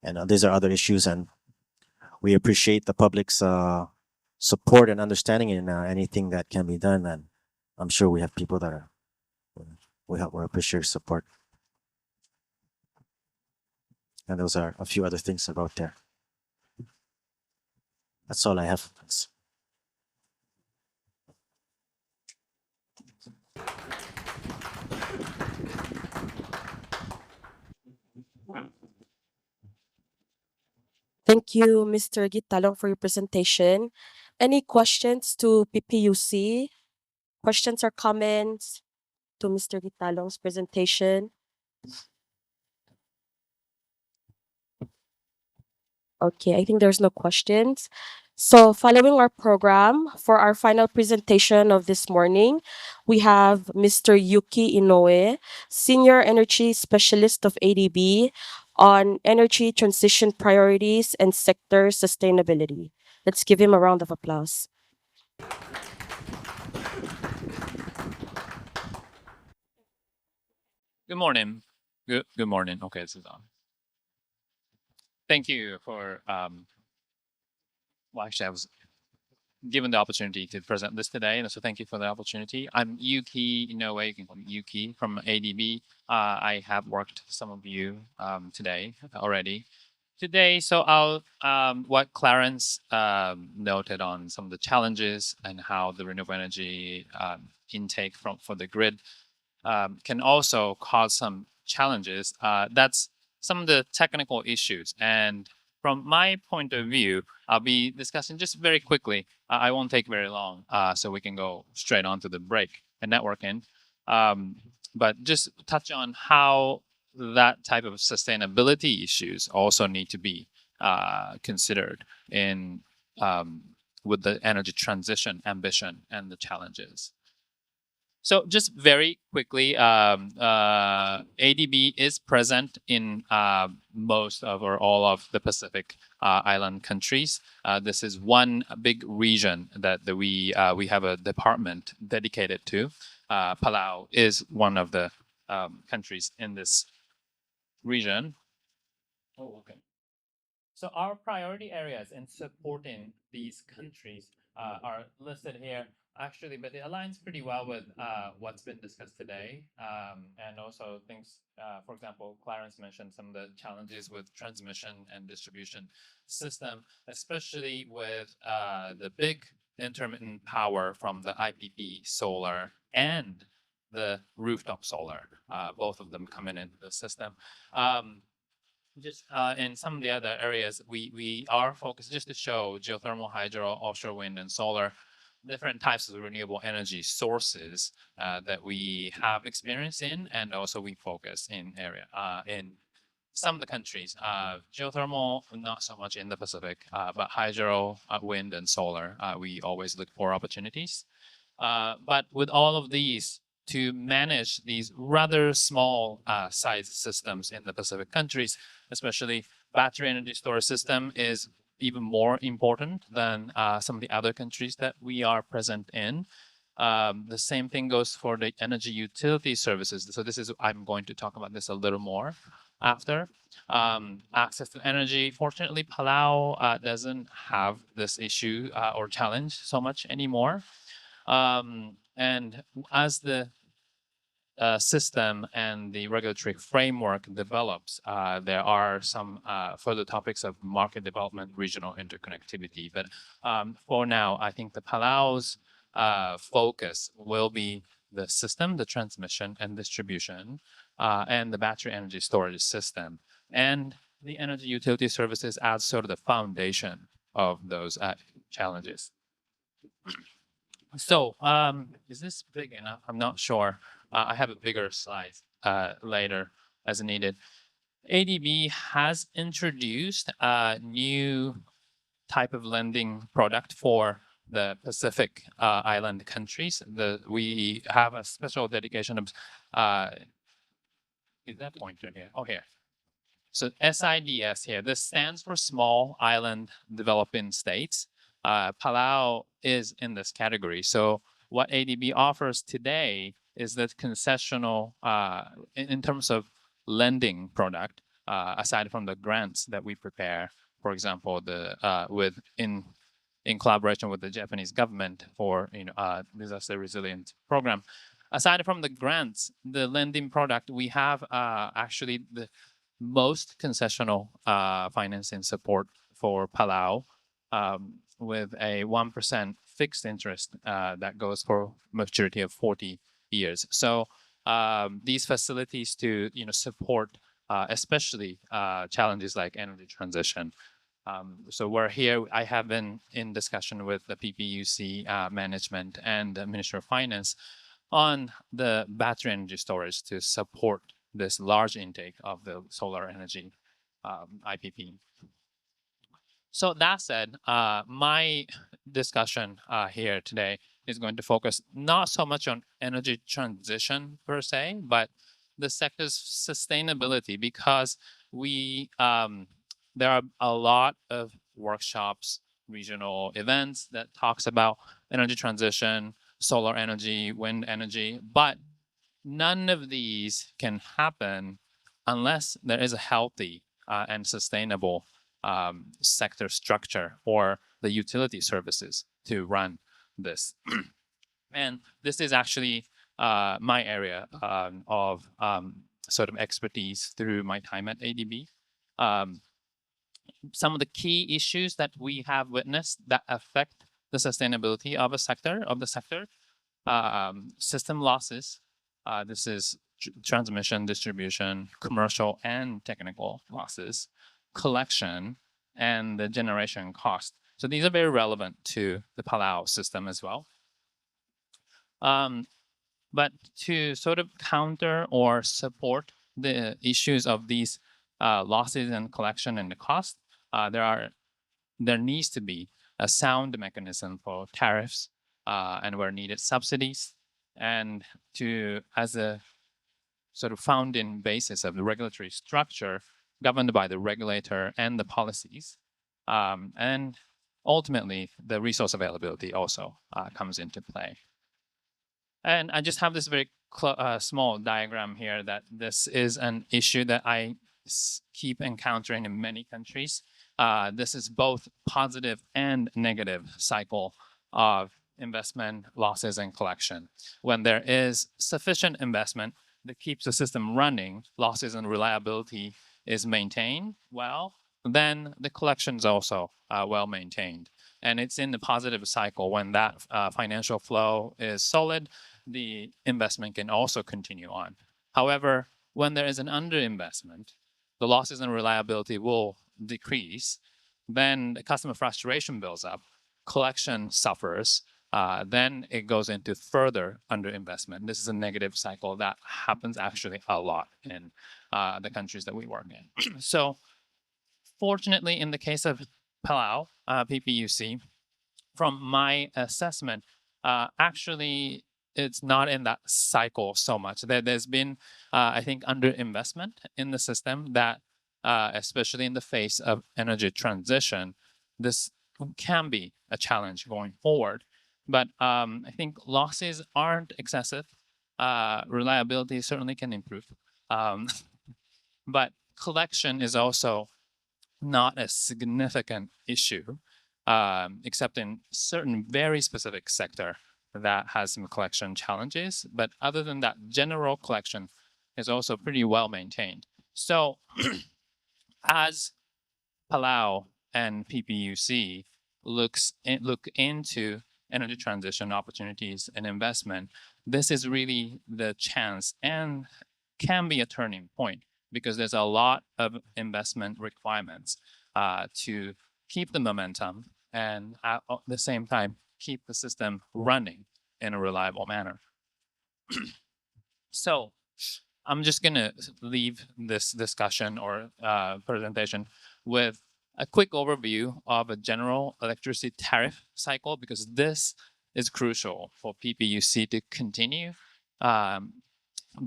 and these are other issues, and we appreciate the public's support and understanding in anything that can be done. And I'm sure we have people that are we appreciate support. And those are a few other things about there. That's all I have. Thanks. Thank you, Mr. Gitalong, for your presentation. Any questions to PPUC? Questions or comments to Mr. Gitalong's presentation? Okay, I think there's no questions. So, following our program, for our final presentation of this morning, we have Mr. Yuki Inoue, Senior Energy Specialist of ADB, on energy transition priorities and sector sustainability. Let's give him a round of applause. Good morning. Good morning. Okay, this is on. Thank you for well, actually, I was given the opportunity to present this today, and so thank you for the opportunity. I'm Yuki Inoue. You can call me Yuki from ADB. I have worked with some of you today already. Today, so I'll what Clarence noted on some of the challenges and how the renewable energy intake for the grid can also cause some challenges. That's some of the technical issues. And from my point of view, I'll be discussing just very quickly. I won't take very long, so we can go straight on to the break and networking. But just touch on how that type of sustainability issues also need to be considered in with the energy transition ambition and the challenges. So just very quickly, ADB is present in most of or all of the Pacific island countries. This is one big region that we have a department dedicated to. Palau is one of the countries in this region. Oh, okay. So our priority areas in supporting these countries are listed here, actually, but it aligns pretty well with what's been discussed today. And also things, for example, Clarence mentioned some of the challenges with transmission and distribution system, especially with the big intermittent power from the IPP solar and the rooftop solar, both of them coming into the system. Just in some of the other areas, we are focused just to show geothermal, hydro, offshore wind, and solar, different types of renewable energy sources that we have experience in, and also we focus in some of the countries. Geothermal, not so much in the Pacific, but hydro, wind, and solar, we always look for opportunities. But with all of these, to manage these rather small size systems in the Pacific countries, especially battery energy storage system is even more important than some of the other countries that we are present in. The same thing goes for the energy utility services. So I'm going to talk about this a little more after. Access to energy. Fortunately, Palau doesn't have this issue or challenge so much anymore. And as the system and the regulatory framework develops, there are some further topics of market development, regional interconnectivity. But for now, I think the Palau's focus will be the system, the transmission and distribution, and the battery energy storage system. And the energy utility services as sort of the foundation of those challenges. So, is this big enough? I'm not sure. I have a bigger slide later as needed. ADB has introduced a new type of lending product for the Pacific island countries. We have a special dedication of, is that pointer here? Oh, here. So SIDS here, this stands for Small Island Developing States. Palau is in this category. So what ADB offers today is that concessional, in terms of lending product, aside from the grants that we prepare, for example, in collaboration with the Japanese government for disaster resilient program. Aside from the grants, the lending product, we have actually the most concessional financing support for Palau, with a 1% fixed interest that goes for maturity of 40 years. So these facilities to support especially challenges like energy transition So we're here. I have been in discussion with the PPUC management and the Ministry of Finance on the battery energy storage to support this large intake of the solar energy IPP. So that said, my discussion here today is going to focus not so much on energy transition per se, but the sector's sustainability, because we there are a lot of workshops, regional events that talks about energy transition, solar energy, wind energy, but none of these can happen unless there is a healthy and sustainable sector structure or the utility services to run this. And this is actually my area of sort of expertise through my time at ADB. Some of the key issues that we have witnessed that affect the sustainability of the sector, system losses. This is transmission, distribution, commercial and technical losses, collection, and the generation cost. So these are very relevant to the Palau system as well. But to sort of counter or support the issues of these losses and collection and the cost, there needs to be a sound mechanism for tariffs and where needed subsidies, and to as a sort of founding basis of the regulatory structure governed by the regulator and the policies, and ultimately the resource availability also comes into play. And I just have this very small diagram here that this is an issue that I keep encountering in many countries. This is both positive and negative cycle of investment, losses, and collection. When there is sufficient investment that keeps the system running, losses and reliability is maintained well, then the collections also well maintained. And it's in the positive cycle when that financial flow is solid, the investment can also continue on. However, when there is an underinvestment, the losses and reliability will decrease, then the customer frustration builds up, collection suffers, then it goes into further underinvestment. This is a negative cycle that happens actually a lot in the countries that we work in. So fortunately, in the case of Palau, PPUC, from my assessment, actually it's not in that cycle so much. There's been, I think, underinvestment in the system that, especially in the face of energy transition, this can be a challenge going forward. But I think losses aren't excessive. Reliability certainly can improve. But collection is also not a significant issue, except in certain very specific sector that has some collection challenges. But other than that, general collection is also pretty well maintained. So as Palau and PPUC look into energy transition opportunities and investment, this is really the chance and can be a turning point, because there's a lot of investment requirements to keep the momentum and at the same time keep the system running in a reliable manner. So I'm just gonna leave this discussion or presentation with a quick overview of a general electricity tariff cycle, because this is crucial for PPUC to continue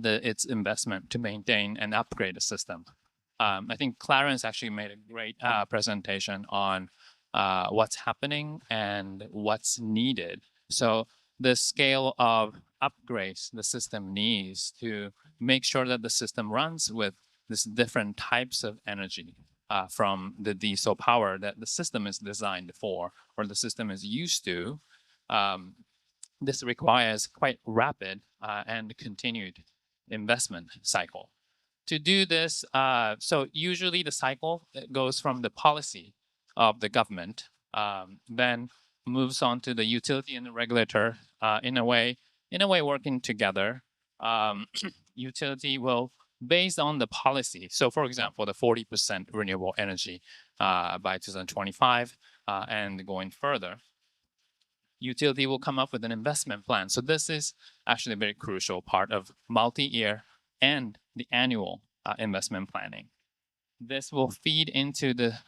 its investment to maintain and upgrade the system. I think Clarence actually made a great presentation on what's happening and what's needed. So the scale of upgrades the system needs to make sure that the system runs with this different types of energy from the diesel power that the system is designed for or the system is used to. This requires quite rapid and continued investment cycle. To do this, so usually the cycle goes from the policy of the government, then moves on to the utility and the regulator in a way working together. Utility will based on the policy. So, for example, the 40% renewable energy by 2025 and going further, utility will come up with an investment plan. So this is actually a very crucial part of multi-year and the annual investment planning. This will feed into the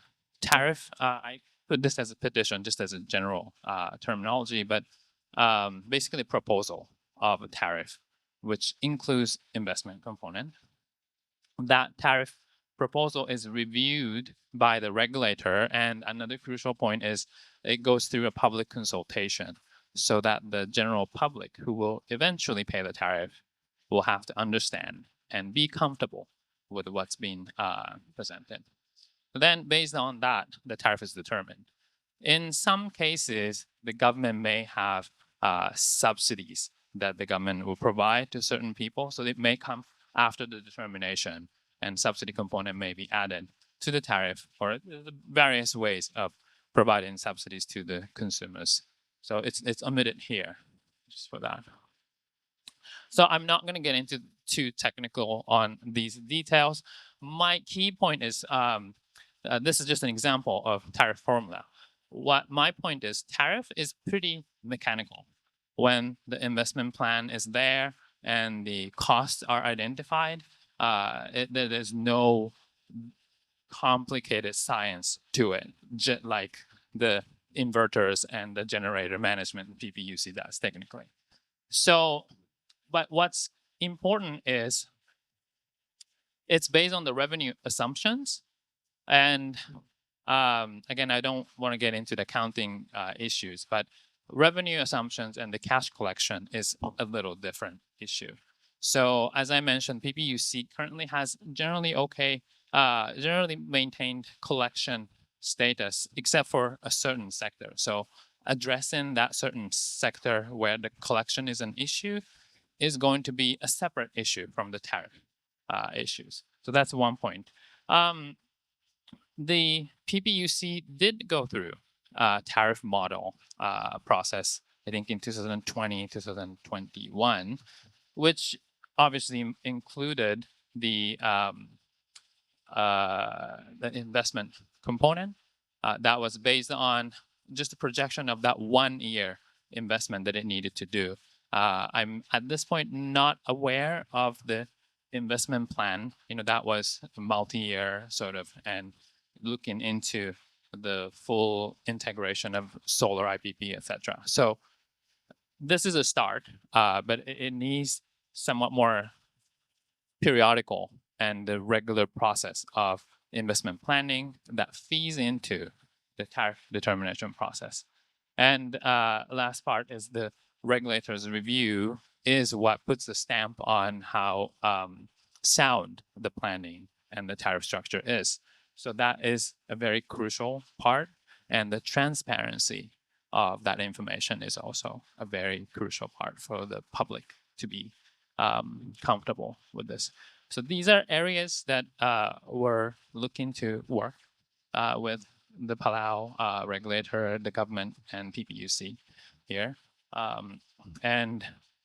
tariff. I put this as a petition, just as a general terminology, but basically a proposal of a tariff, which includes investment component. That tariff proposal is reviewed by the regulator, and another crucial point is it goes through a public consultation so that the general public who will eventually pay the tariff will have to understand and be comfortable with what's being presented. Then, based on that, the tariff is determined. In some cases, the government may have subsidies that the government will provide to certain people. So it may come after the determination, and subsidy component may be added to the tariff, or various ways of providing subsidies to the consumers. So it's omitted here, just for that. So I'm not going to get into too technical on these details. My key point is this is just an example of tariff formula. What my point is, tariff is pretty mechanical. When the investment plan is there and the costs are identified, there's no complicated science to it, like the inverters and the generator management PPUC does technically. So, but what's important is it's based on the revenue assumptions. And again, I don't want to get into the accounting issues, but revenue assumptions and the cash collection is a little different issue. So as I mentioned, PPUC currently has generally maintained collection status, except for a certain sector. So addressing that certain sector where the collection is an issue is going to be a separate issue from the tariff issues. So that's one point. The PPUC did go through a tariff model process, I think in 2020, 2021, which obviously included the investment component that was based on just a projection of that 1 year investment that it needed to do. I'm at this point not aware of the investment plan. That was multi-year sort of, and looking into the full integration of solar IPP, etc. So this is a start, but it needs somewhat more periodical and the regular process of investment planning that feeds into the tariff determination process. And last part is the regulator's review is what puts the stamp on how sound the planning and the tariff structure is. So that is a very crucial part, and the transparency of that information is also a very crucial part for the public to be comfortable with this. So these are areas that we're looking to work with the Palau regulator, the government, and PPUC here. And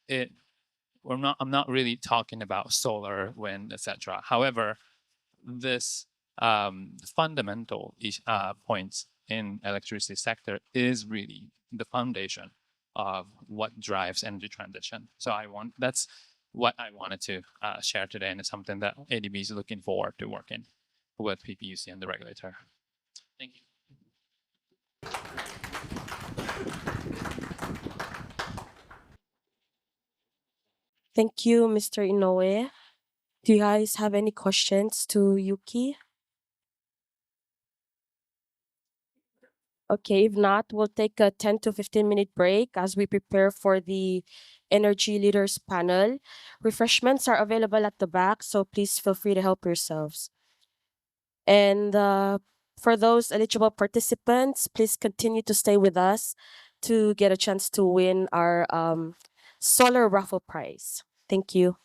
I'm not really talking about solar, wind, etc. However, this fundamental points in electricity sector is really the foundation of what drives energy transition. So that's what I wanted to share today, and it's something that ADB is looking forward to working with PPUC and the regulator. Thank you. Thank you, Mr. Inoue. Do you guys have any questions to Yuki? Okay, if not, we'll take a 10 to 15-minute break as we prepare for the Energy Leaders panel. Refreshments are available at the back, so please feel free to help yourselves. And for those eligible participants, please continue to stay with us to get a chance to win our solar raffle prize. Thank you.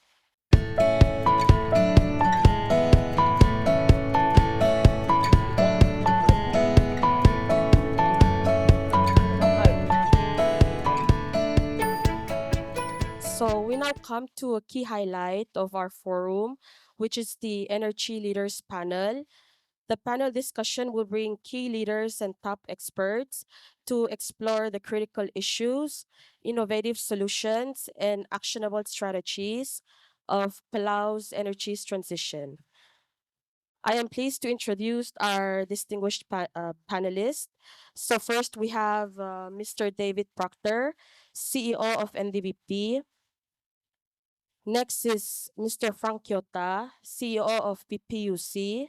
So we now come to a key highlight of our forum, which is the Energy Leaders Panel. The panel discussion will bring key leaders and top experts to explore the critical issues, innovative solutions, and actionable strategies of Palau's energy transition. I am pleased to introduce our distinguished panelists. So first we have Mr. David Proctor, CEO of NDBP. Next is Mr. Frank Yota, CEO of PPUC.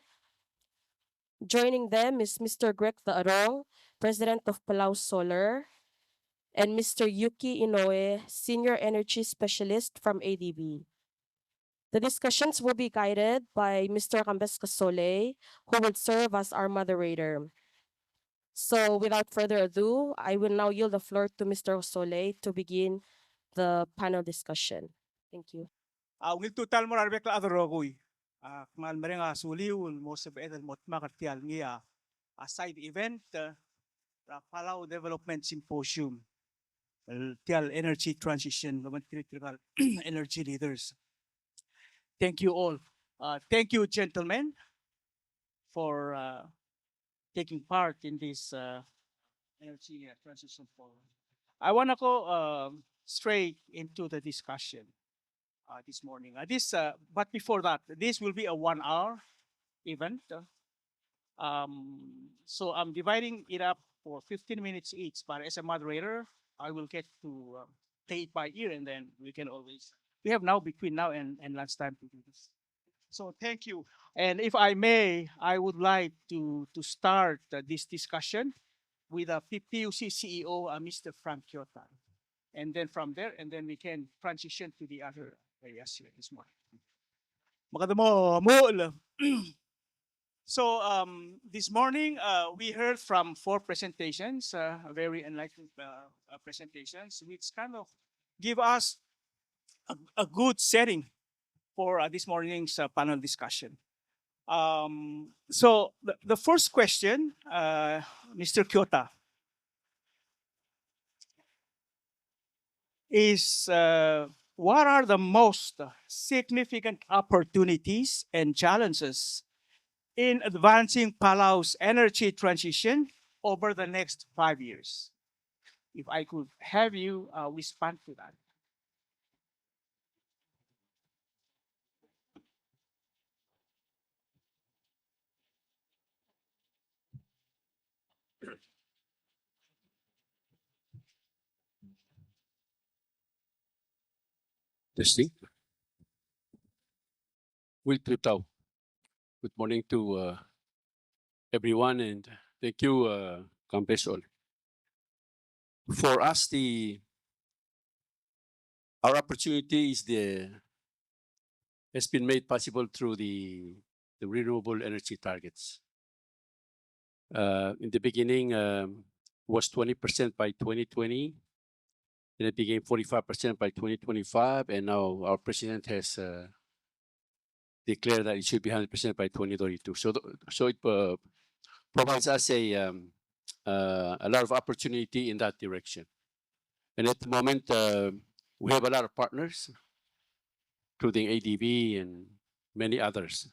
Joining them is Mr. Greg Taarong, President of Palau Solar, and Mr. Yuki Inoue, Senior Energy Specialist from ADB. The discussions will be guided by Mr. Rambes Kasole, who will serve as our moderator. So without further ado, I will now yield the floor to Mr. Kasole to begin the panel discussion. Thank you. Ngil tutal mo rarbek la adorogui. Kmal merenga suliul mo se beedel mot makartial ngia a side event ra Palau Development Symposium. Tial energy transition, critical energy leaders. Thank you all. Thank you, gentlemen, for taking part in this energy transition forum. I want to go straight into the discussion this morning. But before that, this will be a 1 hour event. So I'm dividing it up for 15 minutes each. But as a moderator, I will get to play it by ear, and then we can always. We have now between now and lunchtime to do this. So thank you. And if I may, I would like to start this discussion with a PPUC CEO, Mr. Frank Kyotan. And then from there, and then we can transition to the other areas here this morning. Magandang mo. So this morning, we heard from 4 presentations, very enlightening presentations, which kind of give us a good setting for this morning's panel discussion. So the first question, Mr. Kyota, is what are the most significant opportunities and challenges in advancing Palau's energy transition over the next 5 years? If I could have you respond to that. Testing. Will Triptau. Good morning to everyone, and thank you, Campesol. For us, our opportunity has been made possible through the renewable energy targets. In the beginning, was 20% by 2020. Then it became 45% by 2025, and now our president has declared that it should be 100% by 2032. So it provides us a lot of opportunity in that direction. And at the moment, we have a lot of partners, including ADB and many others,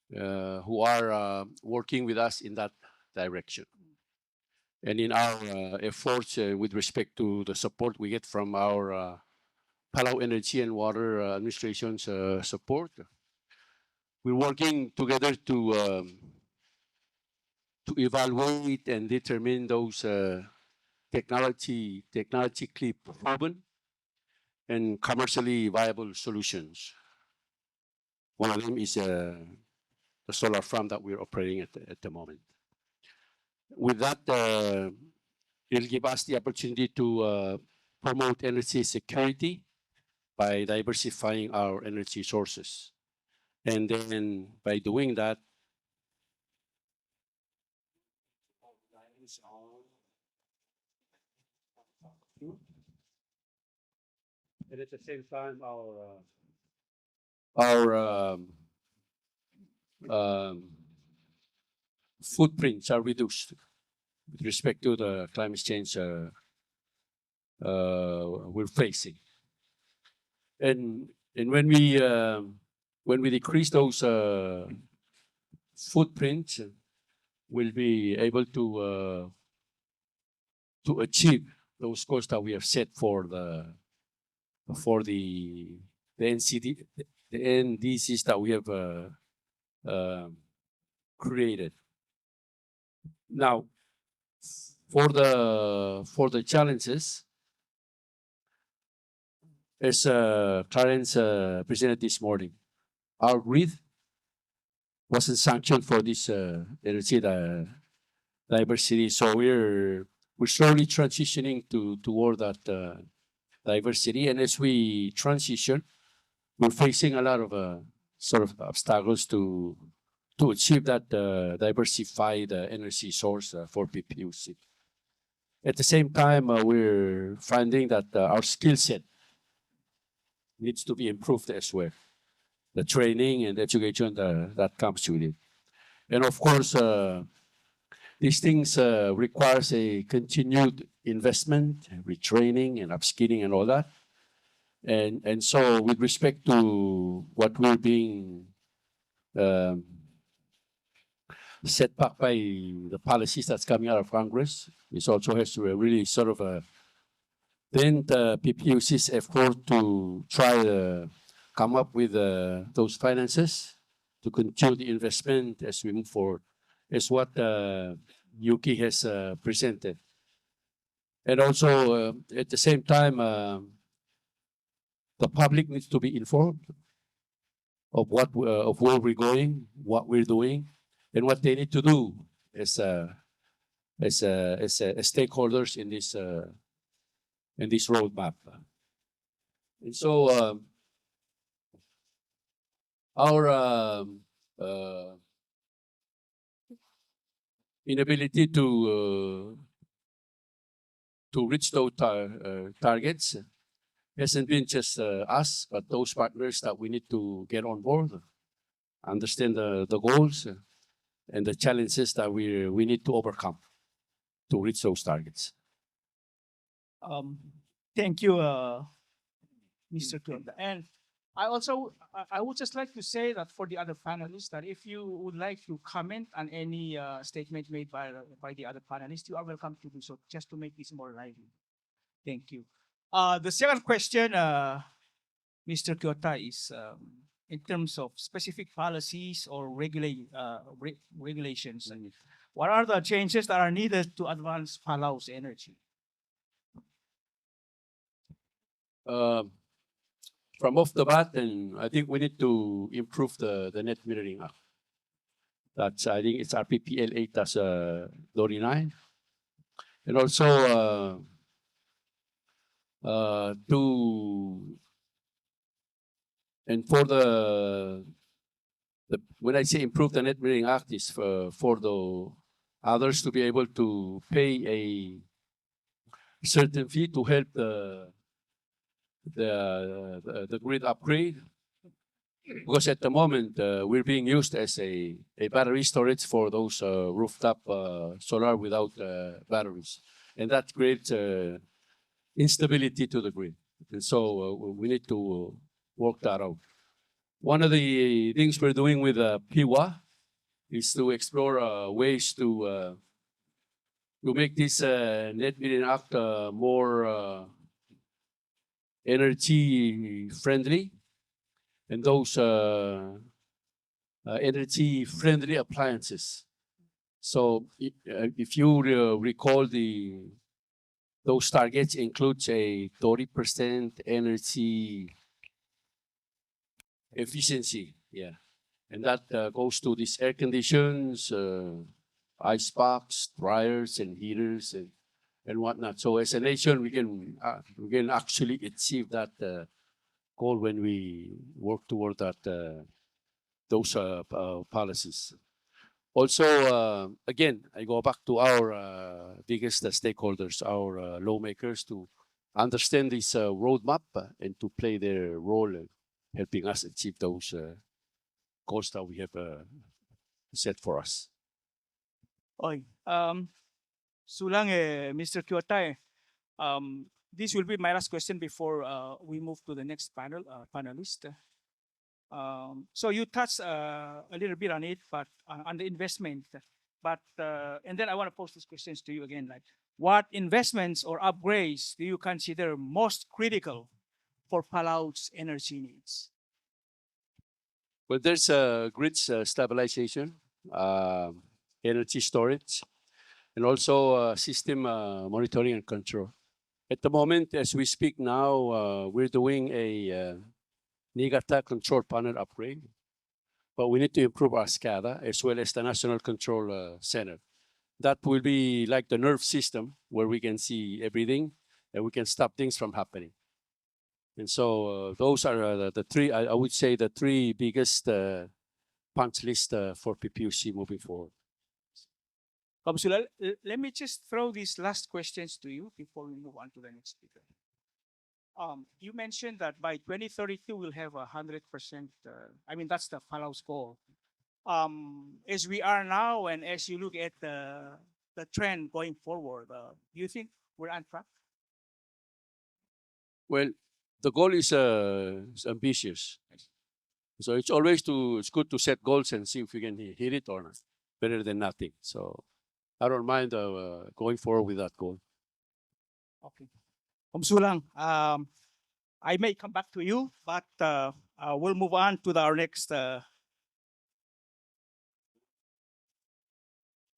who are working with us in that direction. And in our efforts with respect to the support we get from our Palau Energy and Water Administration's support, we're working together to evaluate and determine those technologically proven and commercially viable solutions. One of them is the solar farm that we're operating at the moment. With that, it'll give us the opportunity to promote energy security by diversifying our energy sources. And then by doing that, and at the same time, our footprints are reduced with respect to the climate change we're facing. And when we when we decrease those footprints, we'll be able to achieve those goals that we have set for the NCD, the NDCs that we have created. Now, for the challenges, as Clarence presented this morning, our grid wasn't sanctioned for this energy diversity, so we're slowly transitioning toward that diversity, and as we transition, we're facing a lot of sort of obstacles to achieve that diversified energy source for PPUC. At the same time, we're finding that our skill set needs to be improved as well. The training and education that comes with it. And of course, these things requires a continued investment, retraining and upskilling and all that. And so with respect to what we're being set back by the policies that's coming out of Congress, it also has to really sort of then the PPUC's effort to try to come up with those finances to continue the investment as we move forward is what Yuki has presented. And also at the same time, the public needs to be informed of what of where we're going, what we're doing, and what they need to do as stakeholders in this roadmap. And so our inability to reach those targets hasn't been just us, but those partners that we need to get on board, understand the goals and the challenges that we need to overcome to reach those targets. Thank you, Mr. Kunda. And I would just like to say that for the other panelists, that if you would like to comment on any statement made by the other panelists, you are welcome to do so, just to make this more lively. Thank you. The second question, Mr. Kyoto, is in terms of specific policies or regulations. What are the changes that are needed to advance Palau's energy? From off the bat, and I think we need to improve the net metering act. That's, I think it's RPPL 8-39. And also for the when I say improve the net metering act is for the others to be able to pay a certain fee to help the grid upgrade, because at the moment we're being used as a battery storage for those rooftop solar without batteries, and that creates instability to the grid, and so we need to work that out. One of the things we're doing with PIWA is to explore ways to make this net metering act more energy friendly, and those energy friendly appliances. So if you recall, those targets includes a 30% energy efficiency, yeah, and that goes to these air conditions, ice box, dryers, and heaters, and whatnot. So as a nation, we can actually achieve that goal when we work toward that those policies. Also, again, I go back to our biggest stakeholders, our lawmakers, to understand this roadmap and to play their role in helping us achieve those goals that we have set for us. Okay. Sulang, Mr. Kyoto, this will be my last question before we move to the next panelist. So you touched a little bit on it, but on the investment. But and then I want to pose these questions to you again. Like, what investments or upgrades do you consider most critical for Palau's energy needs? Well, there's grid stabilization, energy storage, and also system monitoring and control. At the moment, as we speak now, we're doing a Niigata control panel upgrade, but we need to improve our SCADA as well as the National Control Center. That will be like the nerve system where we can see everything and we can stop things from happening. And so those are the three, I would say, the three biggest punch list for PPUC moving forward. Kamsula, let me just throw these last questions to you before we move on to the next speaker. You mentioned that by 2032 we'll have 100%. I mean, that's the Palau's goal. As we are now, and as you look at the trend going forward, do you think we're on track? Well, the goal is ambitious. So it's good to set goals and see if we can hit it or not. Better than nothing. So I don't mind going forward with that goal. Okay. Sulang, I may come back to you, but we'll move on to our next.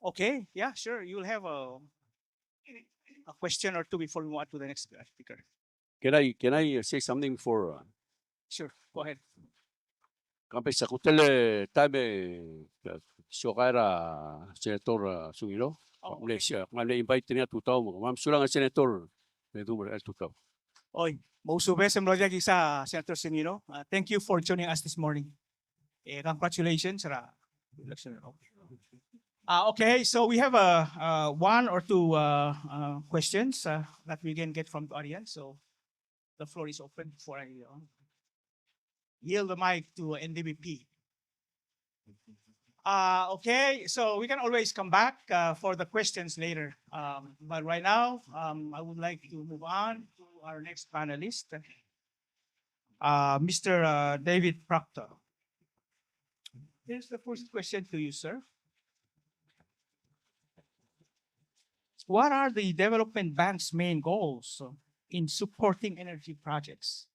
Okay, yeah, sure. You'll have a question or two before we move on to the next speaker. Can I say something before? Sure, go ahead. Kampai sa kutele time sokara senator Sungilo. Malaysia, ngamle invite niya tutaw mo. Ma'am sulang senator medumur el tutaw. Oy, mausube sa mloja sa Senator Singino. Thank you for joining us this morning. Congratulations sa election. Okay, so we have one or two questions that we can get from the audience. So the floor is open before I yield the mic to NDBP. Okay, so we can always come back for the questions later. But right now, I would like to move on to our next panelist, Mr. David Proctor. Here's the first question to you, sir. What are the development bank's main goals in supporting energy projects?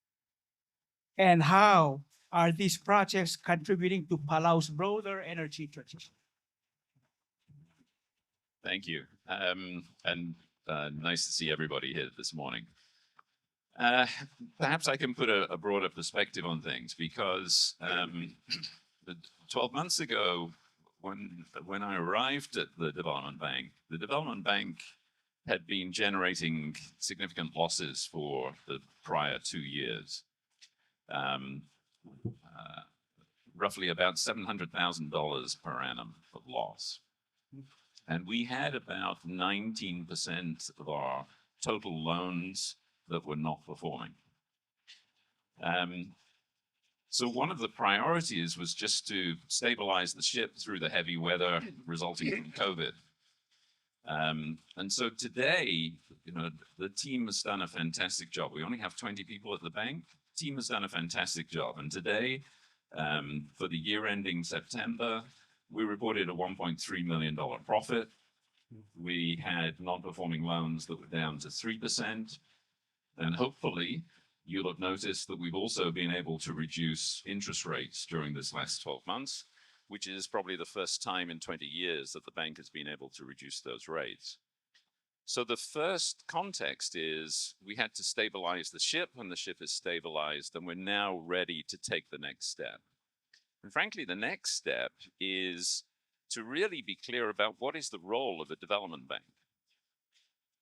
And how are these projects contributing to Palau's broader energy transition? Thank you. And nice to see everybody here this morning. Perhaps I can put a broader perspective on things because 12 months ago, when I arrived at the Development Bank had been generating significant losses for the prior 2 years. Roughly about $700,000 per annum of loss. And we had about 19% of our total loans that were not performing. So one of the priorities was just to stabilize the ship through the heavy weather resulting from COVID. And so today, the team has done a fantastic job. We only have 20 people at the bank. The team has done a fantastic job. And today, for the year ending September, we reported a $1.3 million profit. We had non-performing loans that were down to 3%. And hopefully, you'll have noticed that we've also been able to reduce interest rates during this last 12 months, which is probably the first time in 20 years that the bank has been able to reduce those rates. So the first context is we had to stabilize the ship, and the ship is stabilized, and we're now ready to take the next step. And frankly, the next step is to really be clear about what is the role of a development bank.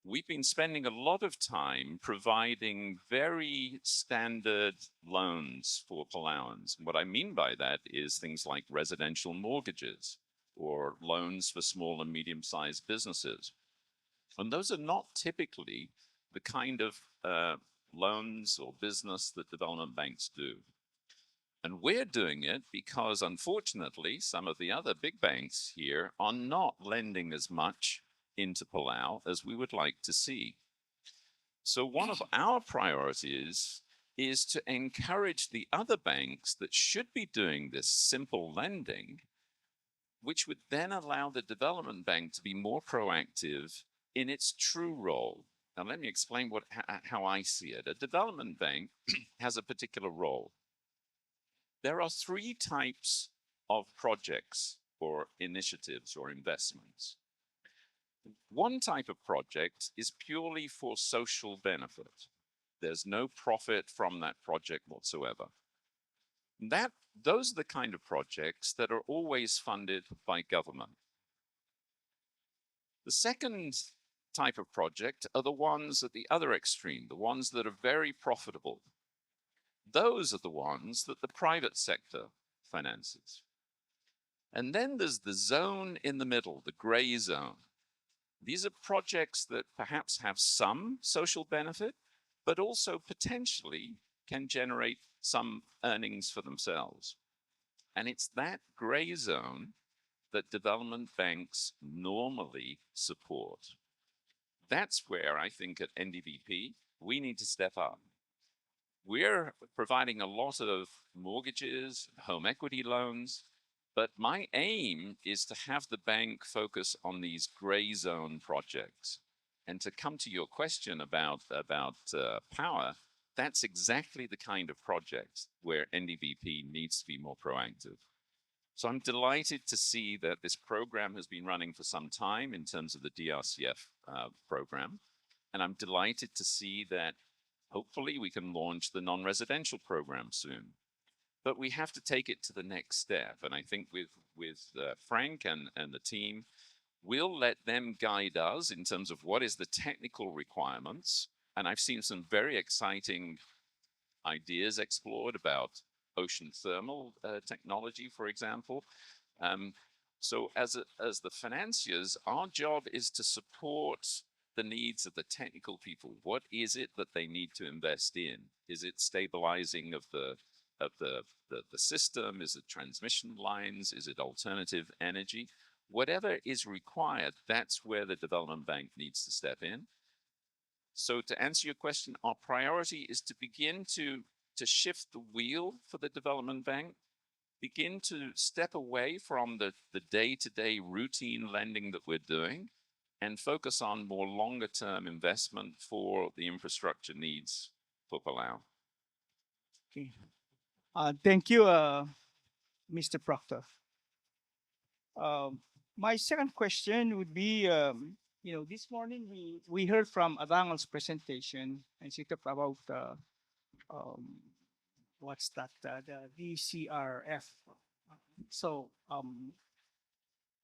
We've been spending a lot of time providing very standard loans for Palauans. What I mean by that is things like residential mortgages or loans for small and medium-sized businesses. And those are not typically the kind of loans or business that development banks do. And we're doing it because, unfortunately, some of the other big banks here are not lending as much into Palau as we would like to see. So one of our priorities is to encourage the other banks that should be doing this simple lending, which would then allow the development bank to be more proactive in its true role. Now, let me explain how I see it. A development bank has a particular role. There are three types of projects or initiatives or investments. One type of project is purely for social benefit. There's no profit from that project whatsoever. Those are the kind of projects that are always funded by government. The second type of project are the ones at the other extreme, the ones that are very profitable. Those are the ones that the private sector finances. And then there's the zone in the middle, the gray zone. These are projects that perhaps have some social benefit, but also potentially can generate some earnings for themselves. And it's that gray zone that development banks normally support. That's where I think at NDVP, we need to step up. We're providing a lot of mortgages, home equity loans, but my aim is to have the bank focus on these gray zone projects. And to come to your question about power, that's exactly the kind of project where NDVP needs to be more proactive. So I'm delighted to see that this program has been running for some time in terms of the DRCF program. And I'm delighted to see that hopefully we can launch the non-residential program soon. But we have to take it to the next step. And I think with Frank and the team, we'll let them guide us in terms of what is the technical requirements. And I've seen some very exciting ideas explored about ocean thermal technology, for example. So as the financiers, our job is to support the needs of the technical people. What is it that they need to invest in? Is it stabilizing of the system? Is it transmission lines? Is it alternative energy? Whatever is required, that's where the development bank needs to step in. So to answer your question, our priority is to begin to shift the wheel for the development bank, begin to step away from the day-to-day routine lending that we're doing and focus on more longer-term investment for the infrastructure needs for Palau. Okay. Thank you, Mr. Proctor. My second question would be, this morning we heard from Adangal's presentation, and she talked about what's that, the DCRF. So,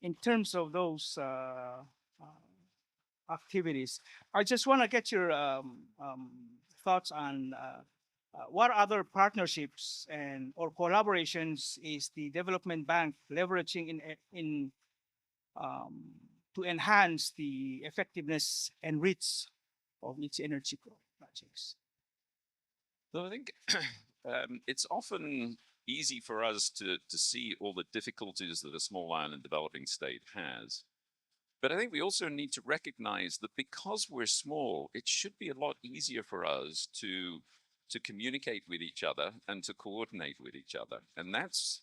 in terms of those activities, I just want to get your thoughts on what other partnerships or collaborations is the development bank leveraging in to enhance the effectiveness and reach of its energy projects. So I think it's often easy for us to see all the difficulties that a small island developing state has. But I think we also need to recognize that because we're small, it should be a lot easier for us to communicate with each other and to coordinate with each other. And that's,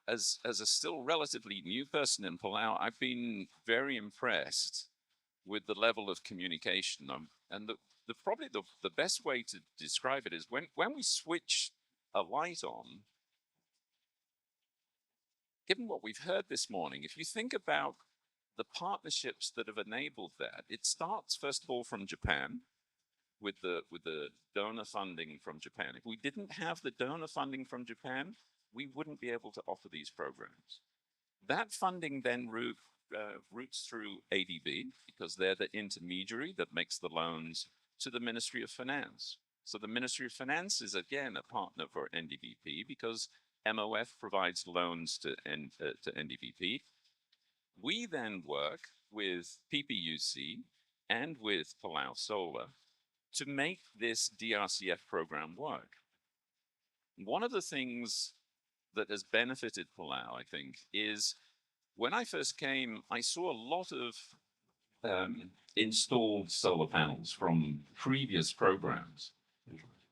as a still relatively new person in Palau, I've been very impressed with the level of communication. And probably the best way to describe it is when we switch a light on, given what we've heard this morning, if you think about the partnerships that have enabled that, it starts first of all from Japan with the donor funding from Japan. If we didn't have the donor funding from Japan, we wouldn't be able to offer these programs. That funding then routes through ADB because they're the intermediary that makes the loans to the Ministry of Finance. So the Ministry of Finance is again a partner for NDVP because MOF provides loans to NDVP. We then work with PPUC and with Palau Solar to make this DRCF program work. One of the things that has benefited Palau, I think, is when I first came, I saw a lot of installed solar panels from previous programs.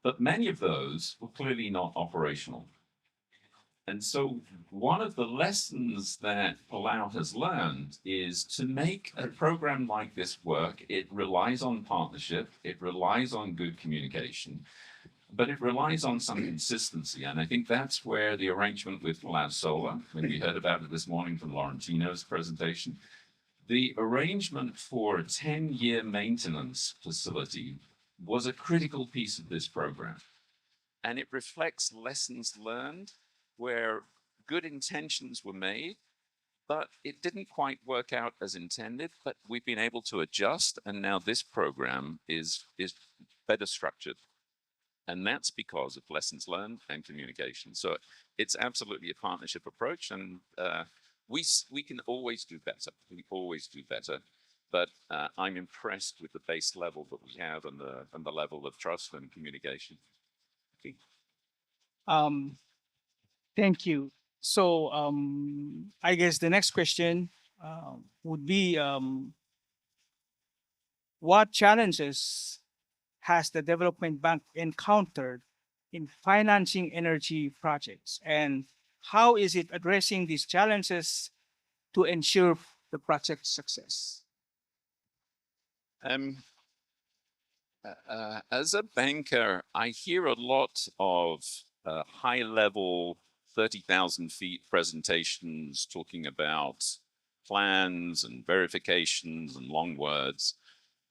But many of those were clearly not operational. And so one of the lessons that Palau has learned is to make a program like this work, it relies on partnership, it relies on good communication, but it relies on some consistency. And I think that's where the arrangement with Palau Solar, when we heard about it this morning from Laurentino's presentation, the arrangement for a 10-year maintenance facility was a critical piece of this program. And it reflects lessons learned where good intentions were made, but it didn't quite work out as intended, but we've been able to adjust, and now this program is better structured. And that's because of lessons learned and communication. So it's absolutely a partnership approach, and we can always do better. We always do better. But I'm impressed with the base level that we have and the level of trust and communication. Okay. Thank you. So I guess the next question would be what challenges has the development bank encountered in financing energy projects, and how is it addressing these challenges to ensure the project's success? As a banker, I hear a lot of high-level 30,000 feet presentations talking about plans and verifications and long words.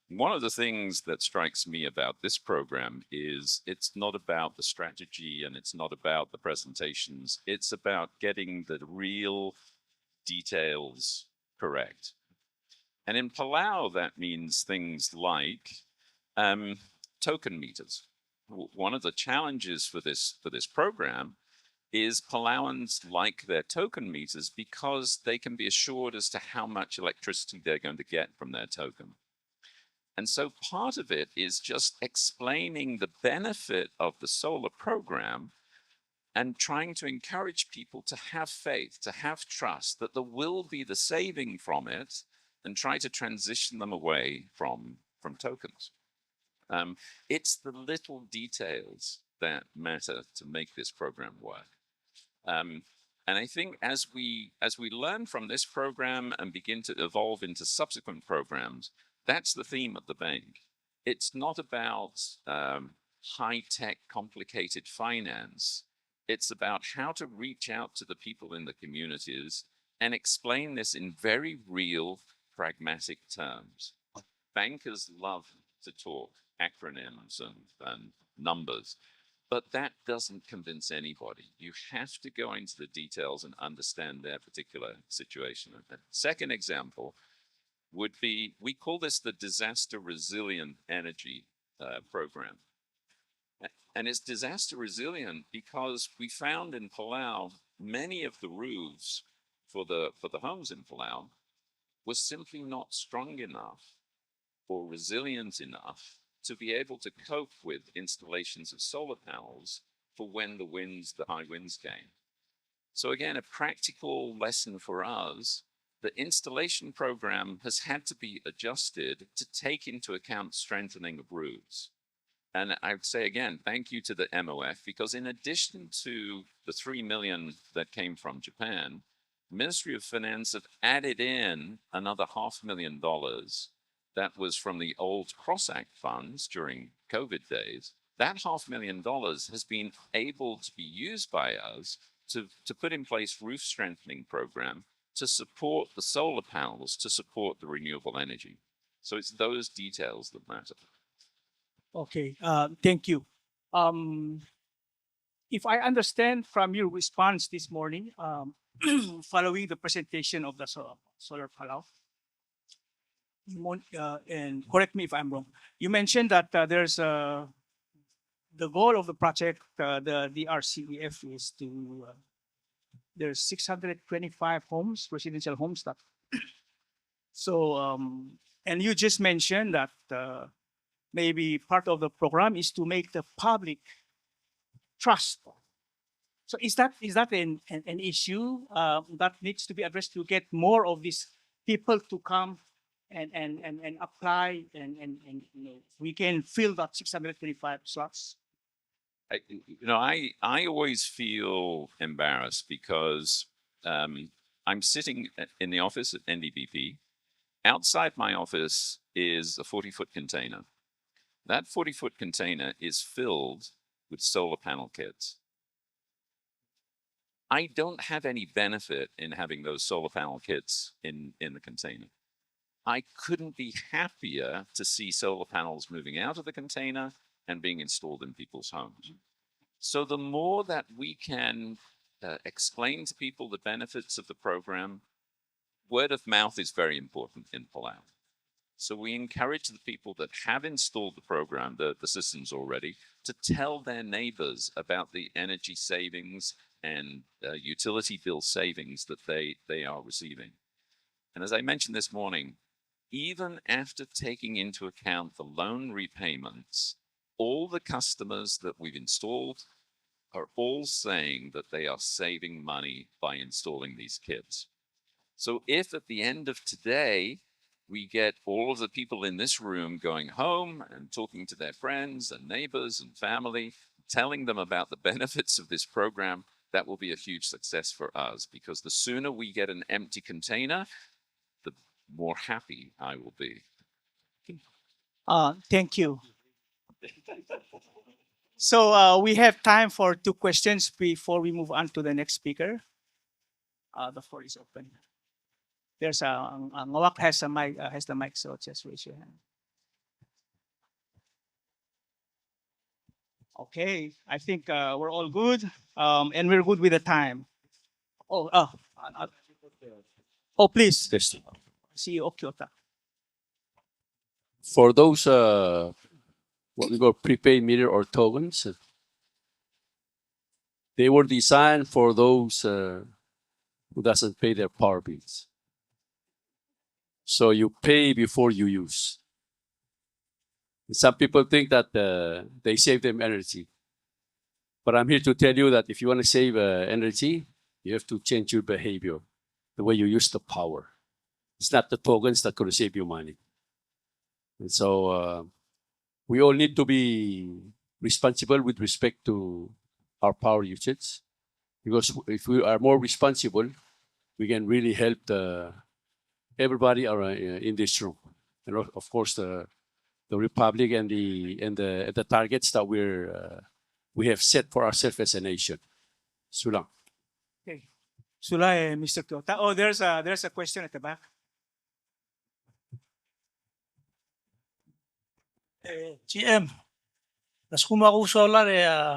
One of the things that strikes me about this program is it's not about the strategy and it's not about the presentations. It's about getting the real details correct. And in Palau, that means things like token meters. One of the challenges for this program is Palauans like their token meters because they can be assured as to how much electricity they're going to get from their token. And so part of it is just explaining the benefit of the solar program and trying to encourage people to have faith, to have trust that there will be the saving from it, and try to transition them away from tokens. It's the little details that matter to make this program work. And I think as we learn from this program and begin to evolve into subsequent programs, that's the theme of the bank. It's not about high-tech, complicated finance. It's about how to reach out to the people in the communities and explain this in very real, pragmatic terms. Bankers love to talk acronyms and numbers, but that doesn't convince anybody. You have to go into the details and understand their particular situation. And the second example would be, we call this the disaster resilient energy program. And it's disaster resilient because we found in Palau, many of the roofs for the homes in Palau was simply not strong enough or resilient enough to be able to cope with installations of solar panels for when the high winds came. So again, a practical lesson for us, the installation program has had to be adjusted to take into account strengthening of roofs. And I would say again, thank you to the MOF, because in addition to the 3 million that came from Japan, Ministry of Finance have added in another $500,000 that was from the old Cross Act funds during COVID days. That $500,000 has been able to be used by us to put in place roof strengthening program to support the solar panels, to support the renewable energy. So it's those details that matter. Okay, thank you. If I understand from your response this morning, following the presentation of the solar Palau, and correct me if I'm wrong, you mentioned that there's the goal of the project, the RCEF is to there's 625 homes, residential homes that. So and you just mentioned that maybe part of the program is to make the public trust. So is that an issue that needs to be addressed to get more of these people to come and apply and we can fill that 625 slots? I always feel embarrassed because I'm sitting in the office at NDPP. Outside my office is a 40-foot container. That 40-foot container is filled with solar panel kits. I don't have any benefit in having those solar panel kits in the container. I couldn't be happier to see solar panels moving out of the container and being installed in people's homes. So the more that we can explain to people the benefits of the program, word of mouth is very important in Palau. So we encourage the people that have installed the program, the systems already, to tell their neighbors about the energy savings and utility bill savings that they are receiving. And as I mentioned this morning, even after taking into account the loan repayments, all the customers that we've installed are all saying that they are saving money by installing these kits. So if at the end of today, we get all of the people in this room going home and talking to their friends and neighbors and family, telling them about the benefits of this program, that will be a huge success for us, because the sooner we get an empty container, the more happy I will be. Thank you. So we have time for 2 questions before we move on to the next speaker. The floor is open. There's Ngawak has the mic, so just raise your hand. Okay, I think we're all good, and we're good with the time. Please. CEO Kyoto. For those what we call prepaid meter or tokens, they were designed for those who doesn't pay their power bills. So you pay before you use. Some people think that they save them energy. But I'm here to tell you that if you want to save energy, you have to change your behavior, the way you use the power. It's not the tokens that going to save you money. And so we all need to be responsible with respect to our power usage. Because if we are more responsible, we can really help everybody around, in this room. And of course, the Republic and the targets that we have set for ourselves as a nation. Sulang. Okay. Sulay, Mr. Kyoto. Oh, there's a question at the back. GM, nas kumaku solar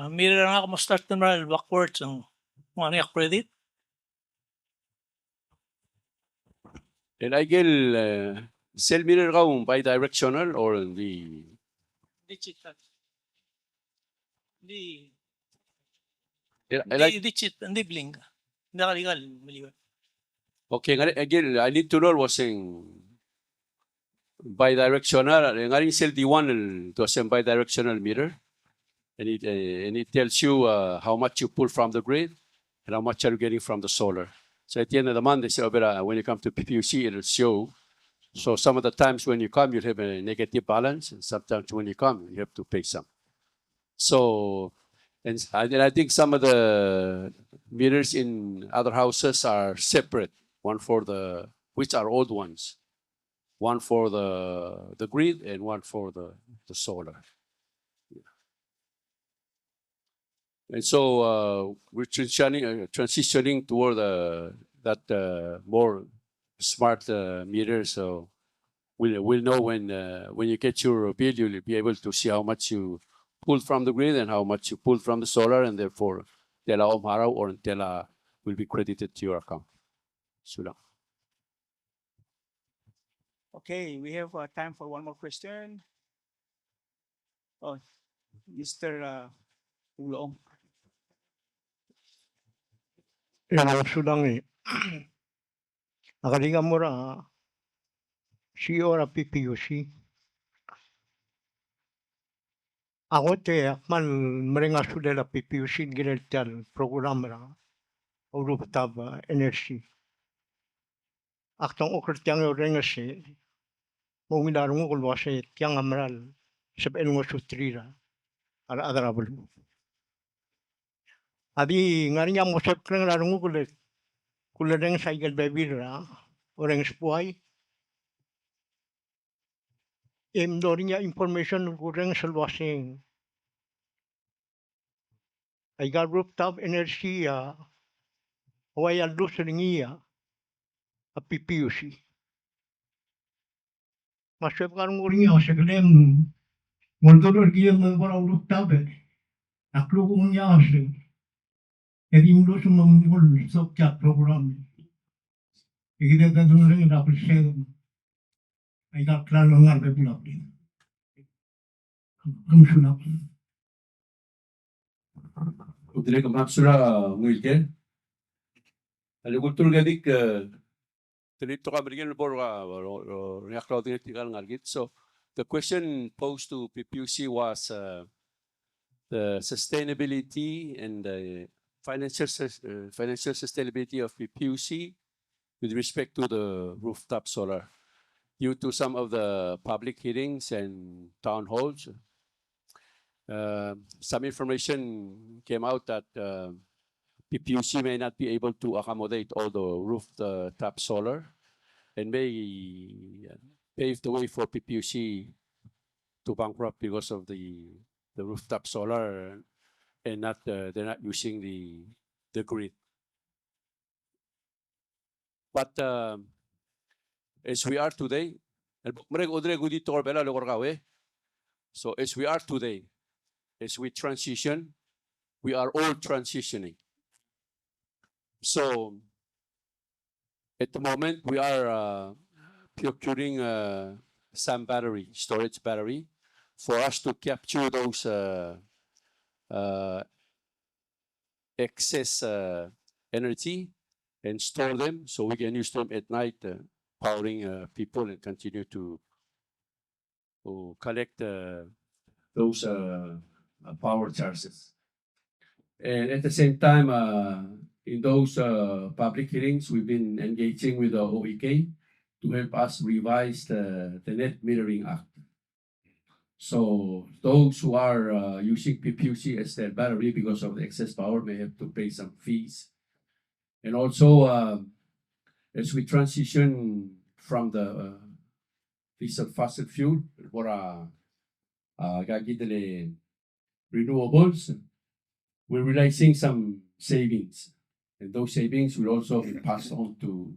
mira nga ako start na backwards ang mga credit. And I get cell meter kaung bi-directional or the Digital. Di like digital, hindi bling. Hindi legal, maliwan. okay, again, I need to know what's saying bi-directional. Ngayon cell D1 to a bi-directional meter, and it tells you how much you pull from the grid and how much are you getting from the solar. So at the end of the month, they say, when you come to PPUC, it'll show. So some of the times when you come, you'll have a negative balance, and sometimes when you come, you have to pay some. So, and I think some of the meters in other houses are separate. One for which are old ones. One for the grid and one for the solar. And so we're transitioning toward that more smart meter. So we'll know when you get your bill, you'll be able to see how much you pulled from the grid and how much you pulled from the solar, and therefore tela omaraw or tela will be credited to your account. Sulang. Okay, we have time for one more question. Oh, Mr. Ulong. Yan ang sulang eh. Nakalinga mo ra CEO ra PPUC. Ako te man meringa sudah la PPUC gineltal program ra urup tab energy. Aktong okert yang renga si kung minarungo kung wase tiang amral sab enungo sutrira ara adarabul adi ngarinya mo sab krang larungo kule deng cycle bebira orang sepuai em dorinya information kurang selwasing ay got rooftop energy waya lus ringia a PPUC masab karung ringia seglem moldor dia membora rooftop aklo kunya asli jadi mulut membul sokya program kita kan dengar dapat share ay got plan ngar bebulap kumsulap Udire ka mapsura ngulken. Alikultur gadik Tenito ka berikan bor ka riak laut ini tinggal ngargit. So the question posed to PPUC was the sustainability and the financial sustainability of PPUC with respect to the rooftop solar. Due to some of the public hearings and town halls, some information came out that PPUC may not be able to accommodate all the rooftop solar and may pave the way for PPUC to bankrupt because of the rooftop solar and not they're not using the grid. But as we are today, so as we are today, as we transition, we are all transitioning. So at the moment, we are procuring some storage battery, for us to capture those excess energy and store them so we can use them at night, powering people and continue to collect those power charges. And at the same time, in those public hearings, we've been engaging with the OEK to help us revise the Net Metering Act. So those who are using PPUC as their battery because of the excess power may have to pay some fees. And also, as we transition from the diesel fossil fuel for renewables, we're realizing some savings. And those savings will also be passed on to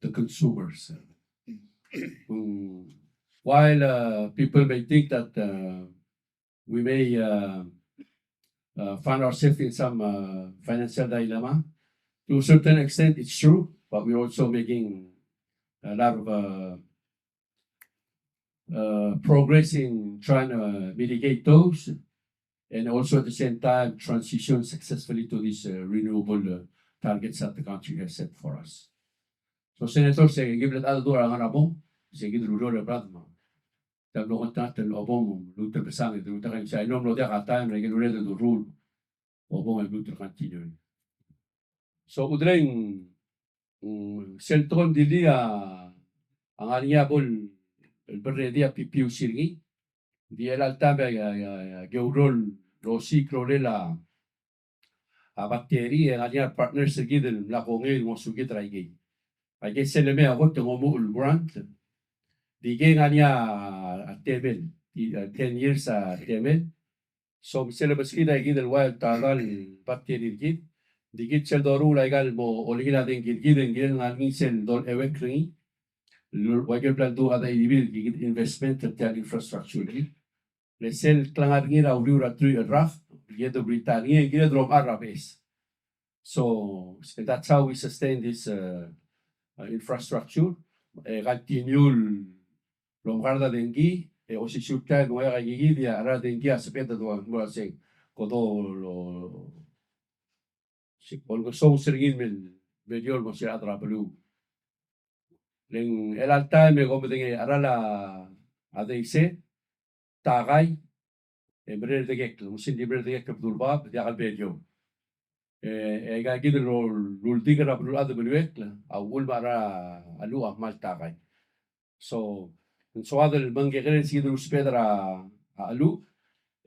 the consumers. While people may think that we may find ourselves in some financial dilemma, to a certain extent it's true, but we're also making a lot of progress in trying to mitigate those, and also at the same time transition successfully to these renewable targets that the country has set for us. So Senator, say give it other door ang arabo, say give the rule of Bradma. Tablo konta tel obong luter besang itu luter kan saya nom lodia kata mereka luter the rule obong luter continue. So udreng sentron dili ang ania bol el berredia pipiu sirgi dia el altabe geurol rosi clorela a batteri e ania partner sirgi del la kongel mo sugi traigi. Age seleme agot ngomu ul grant Digeng ania temel 10 years temel. So syllabus kita gid el wild tagal batteri gid. Digit sel doru laigal mo oligina den gid gid ngin sel dol ewek ringi. Wagel plan do ada individual gid investment tel infrastructure gid. Le sel klangar gid au riura tru raf gid do Britania gid drom arabes. So that's how we sustain this infrastructure. Continue Lomgarda dengi e o si suta no era gigi dia ara dengi aspetta do ngora se kodo lo si polgo so sergin melior mo si atra pelu len el alta me go de ara la adeise tagay e brer de gek mo sin brer de gek durba dia al bedio e ga gid lo l'ultiga la pelu ad beluet a ulbara alu mal tagay so So هذا المنجغين سيدو سبيدرا ألو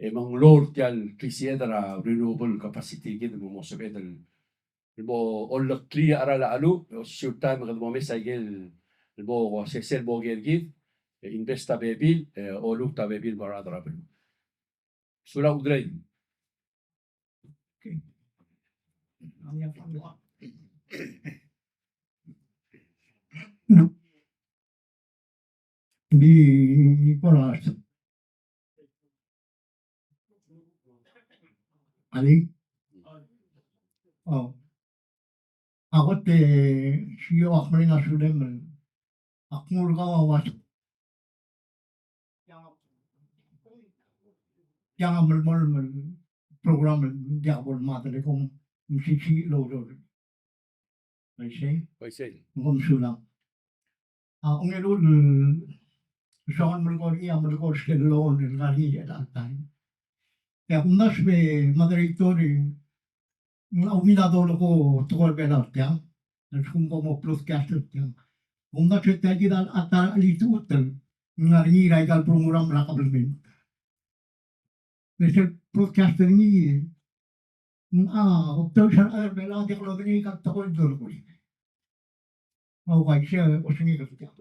من لور تيال كيسيدرا renewable capacity كده مو سبيدر المو أول كلي أرى لألو شو تايم غد مو مساجل المو سيسل مو جيل investa bebil o lukta bebil baradra belu. Sura udrei. Di conosco. Ali? Oh. Ako te siyo akmari nga suleman. Akmur ka wawas. Yang mal program dia bol matale kong msisi lo lo. May say? Ngom sulang. Ang elul Sean Mulgore iya Mulgore skelon ngari at time. Kaya kung nasbe moderatori umila dolo ko tukol belar tiang. Kung mo plus caster tiang. Kung nasbe tayo dan atara alitu utel ngari ragal program rakabelmin. Kasi plus caster ni hotel siya ay bela di ko ni kat tukol dolo ko. Mau kay siya o singi ko tiang.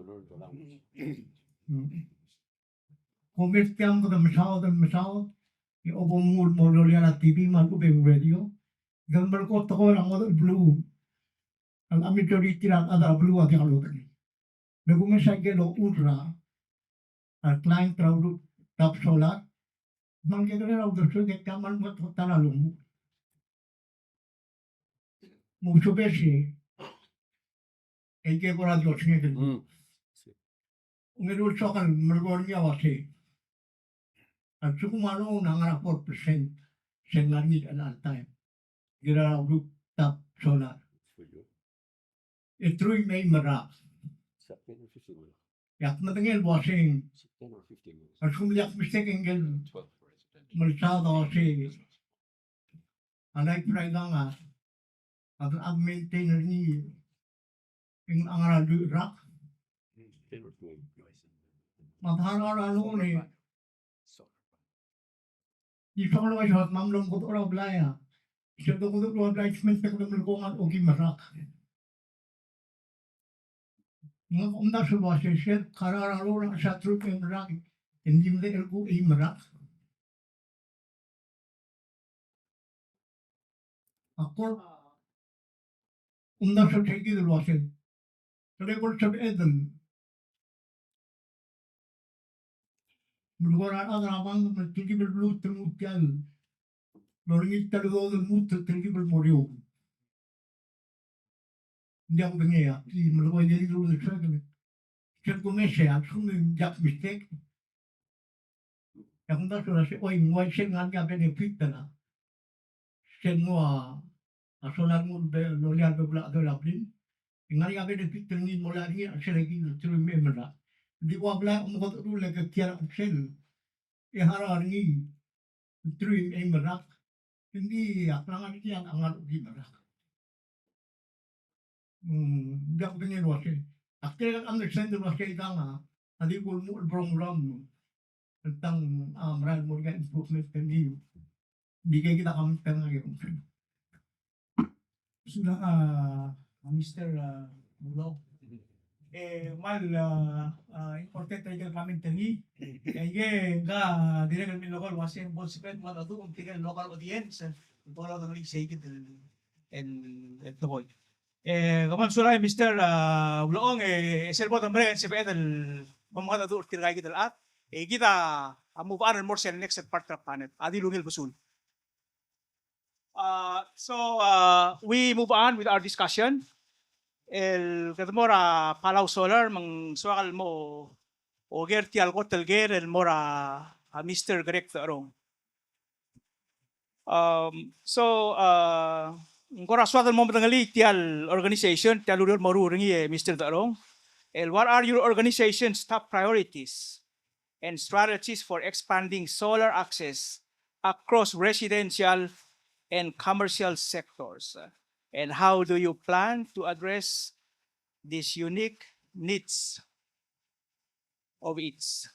Comment tiang ko the masao Obomul Mololia TV Malubeng Radio. Gambar ko to ang blue. Ang amitori tiran ada blue at yalutan. Nagumasa gelo udra. Ang client traud top solar. Manggagala raw gusto get kaman mo tanalong. Mucho besi. Ege ko radio singe. Ngero chokal mergornya wasi. Ang sukumano nang 4% senlani at time. Gira group top solar. Ito may marak. Yak matengel washing. Asum yak mistake engel. Malsado si. Anay praidanga. At ang maintainer ni. Yung angara rak. Mathara ano ni. Isang lang ay sa mamlong ko to blaya. Siya to ko to blaya. Mintek ko malkongan o gimarak. Ondan så var det själv karararora satruk emrak endimde elku imrak. Akkor ondan så teki det var det. Så det går så eden. Men går andra avang med teki bel blut mot kall. Loringi talu do mot teki bel morio. Ndiam bengea i men går det do det så. Sen kommer se att som jag mistake. Jag undrar så att oj moi sen nganga benefitna. Sen moa asolar mul be loliar be bla do la blin. Ngari abe de pitel ni molari aselegi tru memra. Di wa bla mo ko ru le ke tiara sel. E harar ni tru memra. Hindi aklangan ni ang angal di mara. Dak dengan wase. Akhirnya understand wase itanga. Adi ko mo program tentang amral mo improvement ni. Bigay kita kami tanga yung sudah Mr. Mulo. Mal important tayo kami tani. Kaya nga dire kami local wasin bonspet mal adu kung tinggal local audience. Polo to lig say kit and to boy. Kaman suray Mr. Muloong serbo tambre CPN el mamad adu tirgay kit at kita move on more sa next part of planet. Adi lungil basul. So we move on with our discussion. El kadmora Palau Solar mang suakal mo o gerti al hotel ger el mora Mr. Greg Tarong. So ngora suakal mo matangali tial organization tialurol moruringi Mr. Tarong. El what are your organization's top priorities and strategies for expanding solar access across residential and commercial sectors? And how do you plan to address these unique needs? of its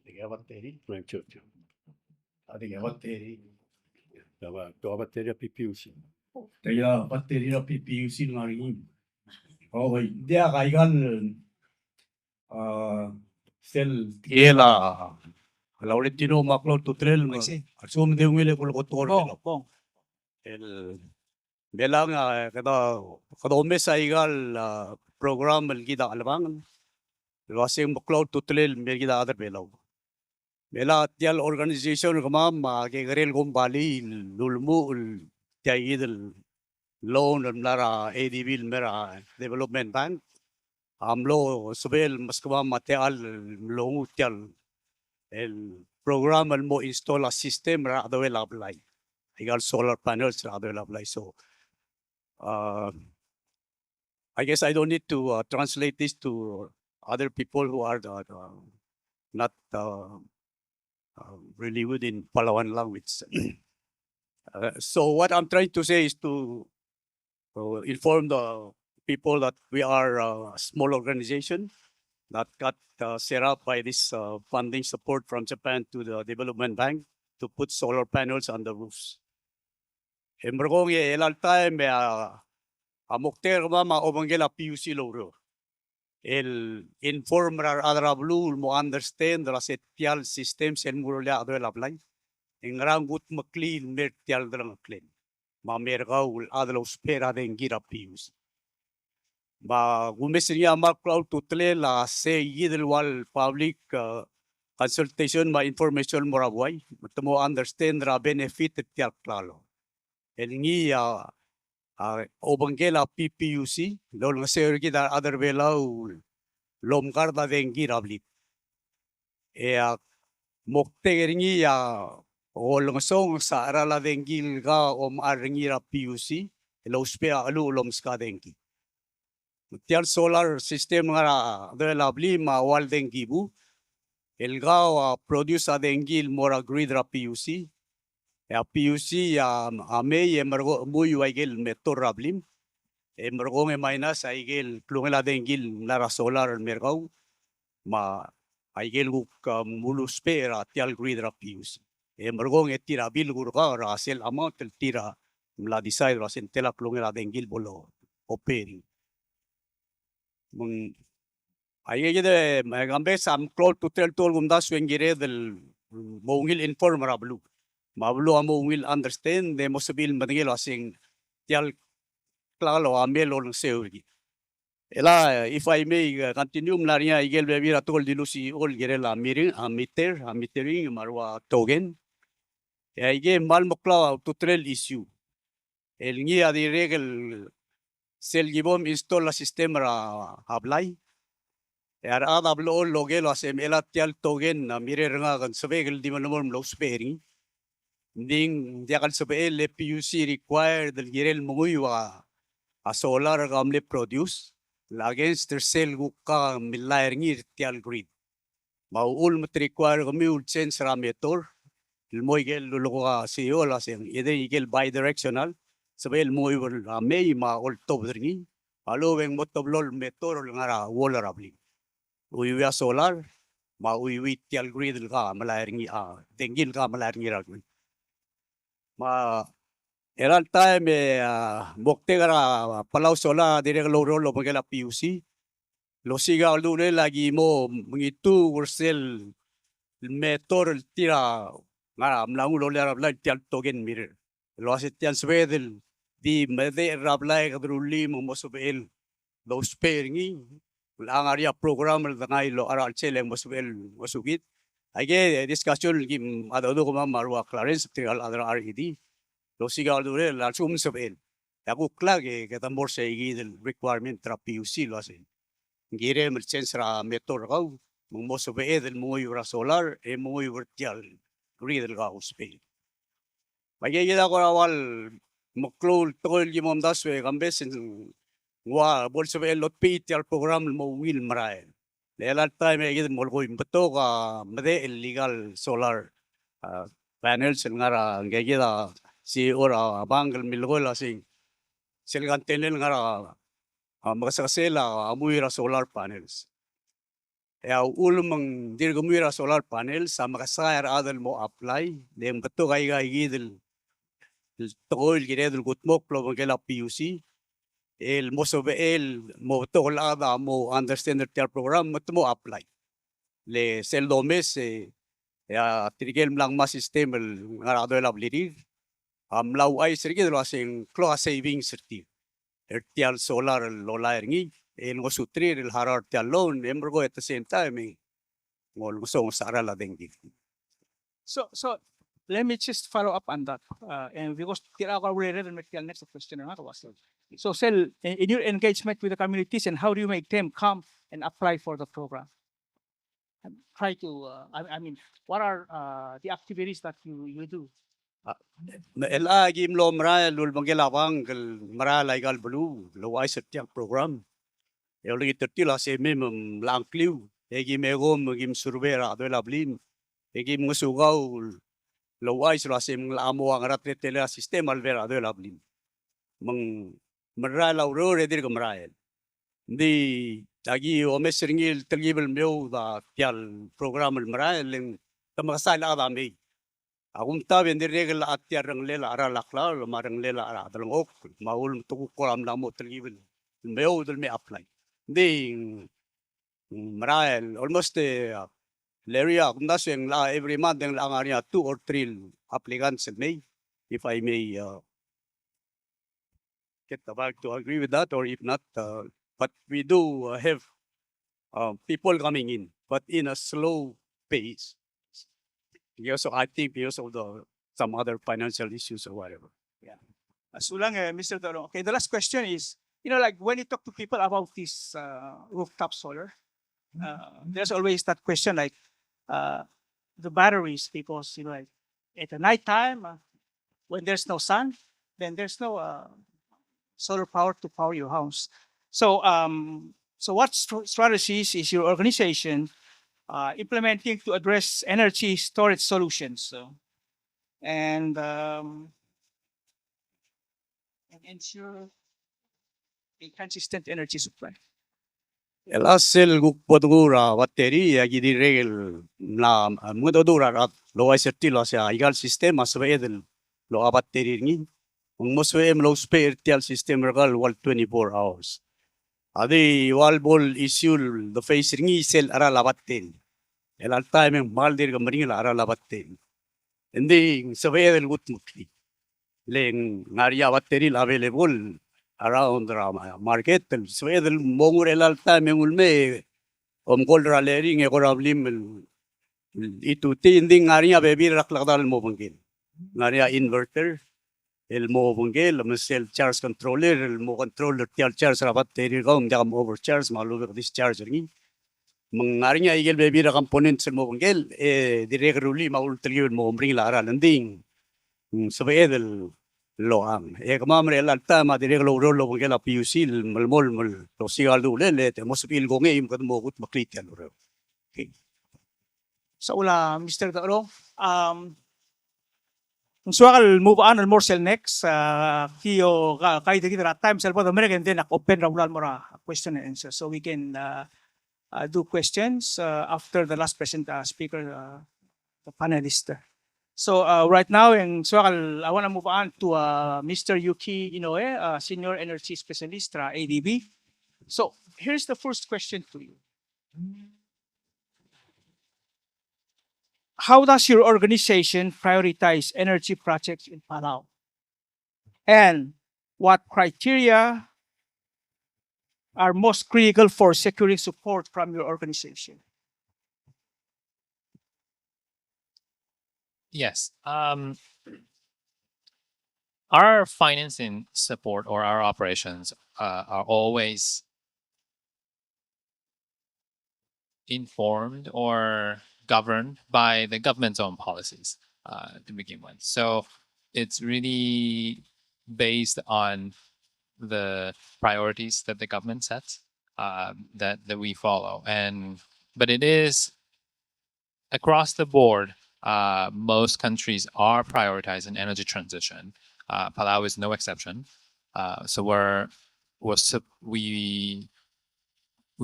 Tiga batteri, Manchurch. Tiga batteri, dua batteri PPUC. Tiga batteri PPUC ngaring. Oh, baik. Dia kaigan sel tiela. Kalau tino maklo tutrel, asum dia ngile kul kotor. bong. El belang kada mesa igal program kita albangan. Wasing maklo tutrel mergida ada belau. Bela tial organization kama ma ke garel gom bali lulmu tiaidel loan lara ADB mera development bank amlo subel maskwa material longu tial el program el mo install a system ra adwel apply igal solar panels ra adwel apply so I guess I don't need to translate this to other people who are not really good in Palawan language. So what I'm trying to say is to inform the people that we are a small organization that got set up by this funding support from Japan to the Development Bank to put solar panels on the roofs. Embrong elal time amokter ma obangela PUC loro. El inform adrablu mo understand the setial systems en murolia adwel apply. Ingrangut maklin mertial drang clean. Ma mergaul adlo spera den gira pius. Ba gumesriya maklaw tutle la se yidel wal public consultation ma information morawai. Matamo understand ra benefit tial klalo. El ngi obangela PPUC lol nga sergi da other belau lomgarda den gira blit. Moktegeringi olong song sa arala dengil ga om aringira PUC lospea alu lom ska dengi. Tial solar system nga de labli ma wal dengi bu elga produce a dengil mora grid ra PUC PUC ame emergo muy waigel metor rablim emergo minus aigel klungela dengil lara solar mergau ma aigel guk mulus pera tial grid ra PUC emergong etira bil gurga rasel amount el tira la decide rasen tela klungela dengil bolo operi mung aige de magambe sam cloud to tell tol gumda swengire del mongil inform rablu mablu amo will understand de mosabil madingil asing tial klalo amel on seurgi ela if I may continue mlaria igel bebira tol dilusi ol gerela miring amitering marwa togen aige mal mokla tutrel issue el ngia di regel sel gibom install la sistema hablay ada blo logelo asem elatial togen na mire nga kan sebegel di manomor lo spering ding dia kan sebel PUC required del girel muywa a solar gamle produce against the sel gukka milair ngir tial grid maul mat require gamiul sense rametor el moigel luloga siola sen ide igel bidirectional sebel moiwer amei ma ol tobdringi alo weng motoblol metor ngara wolarabli uyuya solar ma uyuwi tial grid ga malaringi dengil ga malaringi ragul ma eral time bokte gara Palau sola dire lo rolo magela PUC lo siga lune lagi mo mengitu ursel metor tira ngara mlangu lo lera bla tial togen mir lo asetian swedel di mede rabla kadruli mo mosubel lo sparingi ang area program ngai lo aral cheleng mosubel mosugit age discussion gi adado ko marwa clarence trial adra RED lo siga dure la sum sebel aku klage ke tambor segi del requirement tra PUC lo asen gire mer sensra metor gau mo sebel del mo yura solar e mo yurtial grid del gau spe bagi gida ko awal moklol tol gi mom daswe gambes wa bol sebel lot pitial program mo wil marae Lelat time egid molgo imbato ka made illegal solar panels ngara ngegida si ora bangal milgola sing silgan tenel ngara makasakasela amuira solar panels. Ya ulumang dir gumira solar panels sa makasayar adal mo apply dem bato kay gidil tol giredul gutmok plo magela PUC el moso el mo tol ada mo understand their program mo apply le seldomes ya tirigel lang mas system ngarado la blirir law ay sirigel asing clo savings serti ertial solar lola ngi el mo sutrir el harar tial loan embargo at the same time ngol gusto sara la dengi. So let me just follow up on that. And because tira ko already and make the next question na was. So Sel, in your engagement with the communities and how do you make them come and apply for the program? And try to I mean, what are the activities that you do? Ela gim lo mra lul mangelawang mra laigal blue lo ay setiak program. Eu lagi tertila se mem lang kliu egi megom gim survera do la blim egi musugau lo ay sula se amo ang ratre tele sistema alvera do la blim mang mra la aurora dir gumrael di lagi o mesringil tergibel meu da tial program el mra leng tamakasala adami Akum tabi hindi regel atya rang lela ara lakla lo marang lela ara dalang ok maul tuku kolam na mo tergibil meo dal me apply ding marael almost leria kung naseng la every month ang lang area 2 or 3 applicants in May if I may get the bag to agree with that or if not but we do have people coming in but in a slow pace. Because I think because of some other financial issues or whatever. Yeah. Sulang, Mr. Toro. Okay, the last question is, like when you talk to people about this rooftop solar, there's always that question like the batteries because like at the night time when there's no sun, then there's no solar power to power your house. So so what strategies is your organization implementing to address energy storage solutions and ensure a consistent energy supply? El asel guk podgura batteri agi di regel na mudodura rat lo ay sertilo sa igal sistema sa edel lo a batteri ngi ang moswem lo spare tial system regal wal 24 hours. Adi wal bol issue the face ngi sel ara la batteri. El al time mal dir gamring la ara la batteri. Hindi sa edel gut mutli. Leng ngaria batteri available around the market swedel mongur el alta mengulme golra leri nge korablim itu tinding ngaria bebi raklakdal mo bangil ngaria inverter el mo bangil mesel charge controller el mo controller tial charge rabat teri gom jam overcharge malu discharge ngi mengaria igel bebi ra components el mo bangil directly maul teliul mo bring la ara landing swedel lo ang kamamre el alta ma dire lo lo ke la PUC malmol mal lo sigal du le te mosupil go ngem kad mo gut maklit yan ro. Okay. So Mr. Toro, so I'll move on and more sel next. Kiyo kay dito at time sel po American then open round more question and answer so we can do questions after the last present speaker the panelist. So right now, I want to move on to Mr. Yuki Inoue, Senior Energy Specialist, ADB. So here's the first question to you. How does your organization prioritize energy projects in Palau? And what criteria are most critical for securing support from your organization? Yes. Our financing support or our operations are always informed or governed by the government's own policies to begin with. So it's really based on the priorities that the government sets. that we follow. But it is across the board. Most countries are prioritizing energy transition. Palau is no exception. So we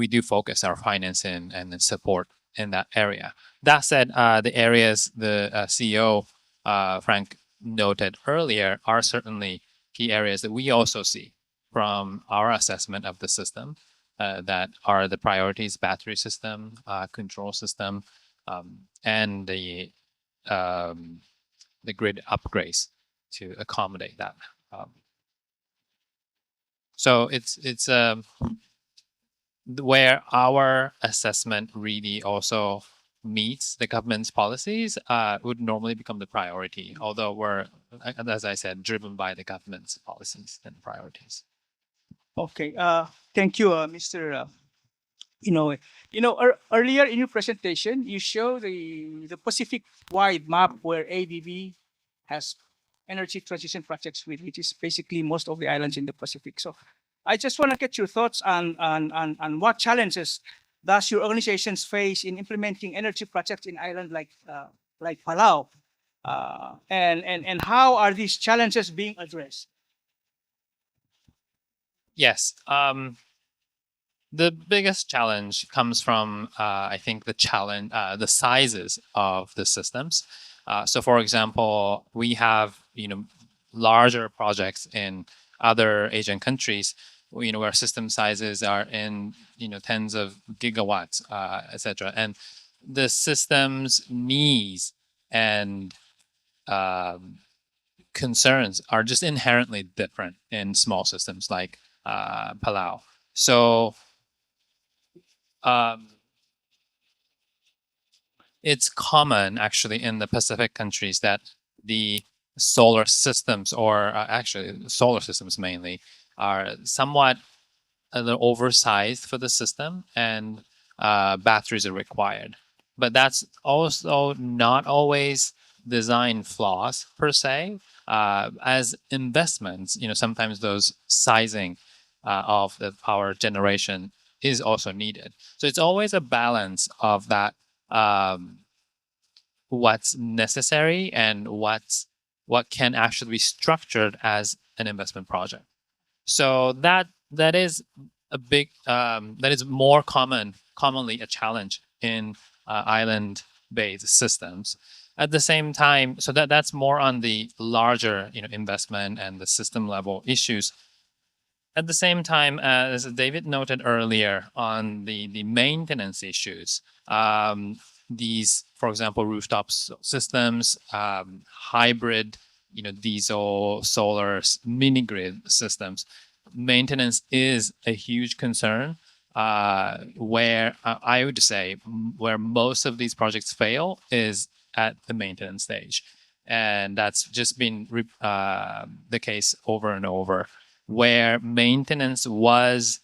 do focus our financing and support in that area. That said, the areas the CEO Frank noted earlier are certainly key areas that we also see from our assessment of the system that are the priorities: battery system, control system, and the grid upgrades to accommodate that. So it's where our assessment really also meets the government's policies would normally become the priority, although we're, as I said, driven by the government's policies and priorities. Okay. Thank you, Mr. Inoue. Earlier in your presentation, you show the Pacific-wide map where ABB has energy transition projects with, which is basically most of the islands in the Pacific. So I just want to get your thoughts on what challenges does your organizations face in implementing energy projects in islands like Palau, and how are these challenges being addressed? Yes. The biggest challenge comes from, I think, the sizes of the systems. So, for example, we have larger projects in other Asian countries, where system sizes are in tens of gigawatts, etc. And the system's needs and concerns are just inherently different in small systems like Palau. So it's common actually in the Pacific countries that the solar systems, or actually solar systems mainly, are somewhat a little oversized for the system, and batteries are required. But that's also not always design flaws per se. As investments, sometimes those sizing of the power generation is also needed. So it's always a balance of that, what's necessary and what can actually be structured as an investment project. So that is a big that is more commonly a challenge in island-based systems. At the same time, so that's more on the larger investment and the system level issues. At the same time, as David noted earlier on the maintenance issues, these, for example, rooftop systems, hybrid, diesel, solar, mini grid systems, maintenance is a huge concern. Where I would say where most of these projects fail is at the maintenance stage, and that's just been the case over and over. Where maintenance was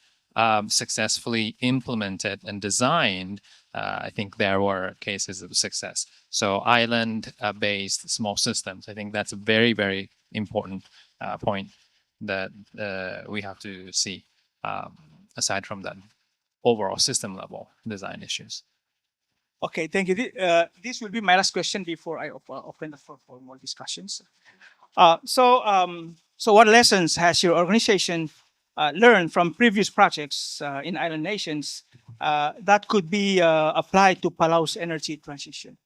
successfully implemented and designed, I think there were cases of success. So island-based small systems, I think that's a very, very important point that we have to see, aside from that overall system level design issues. Okay, thank you. This will be my last question before I open the floor for more discussions. So what lessons has your organization learned from previous projects in island nations that could be applied to Palau's energy transition?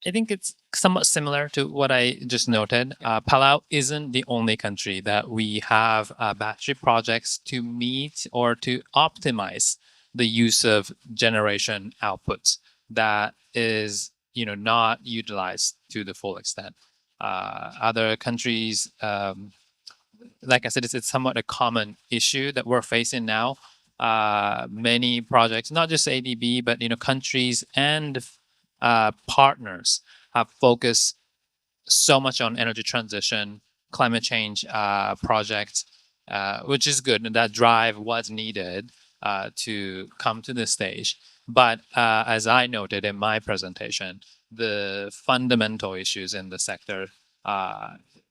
I think it's somewhat similar to what I just noted. Palau isn't the only country that we have battery projects to meet or to optimize the use of generation outputs that is not utilized to the full extent. Other countries, like I said, it's somewhat a common issue that we're facing now. Many projects, not just ADB, but countries and partners have focused so much on energy transition, climate change projects, which is good, and that drive was needed to come to this stage. But as I noted in my presentation, the fundamental issues in the sector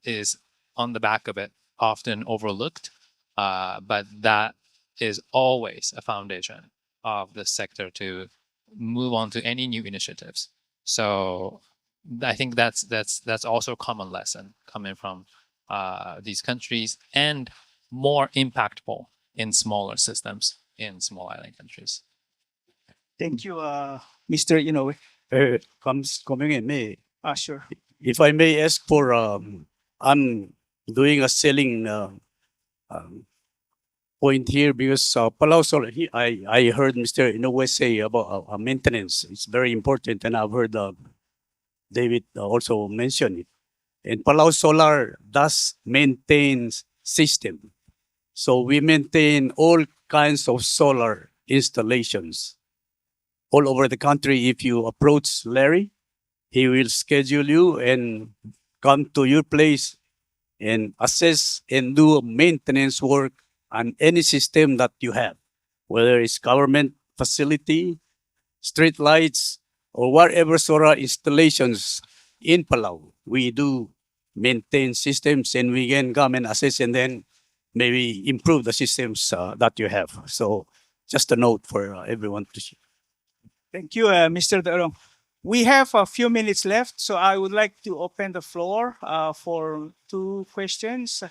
is on the back of it often overlooked, but that is always a foundation of the sector to move on to any new initiatives. So I think that's also a common lesson coming from these countries, and more impactful in smaller systems in small island countries. Thank you, Mr. Inoue. Coming in, may Sure. if I may ask for, I'm doing a selling um, point here because Palau Solar, I heard Mr. Inoue say about maintenance. It's very important, and I've heard David also mention it. And Palau Solar does maintain system. So we maintain all kinds of solar installations all over the country. If you approach Larry, he will schedule you and come to your place and assess and do maintenance work on any system that you have, whether it's government facility, street lights, or whatever solar installations in Palau. We do maintain systems, and we can come and assess and then maybe improve the systems that you have. So just a note for everyone to see. Thank you, Mr. Darong. We have a few minutes left, so I would like to open the floor for 2 questions.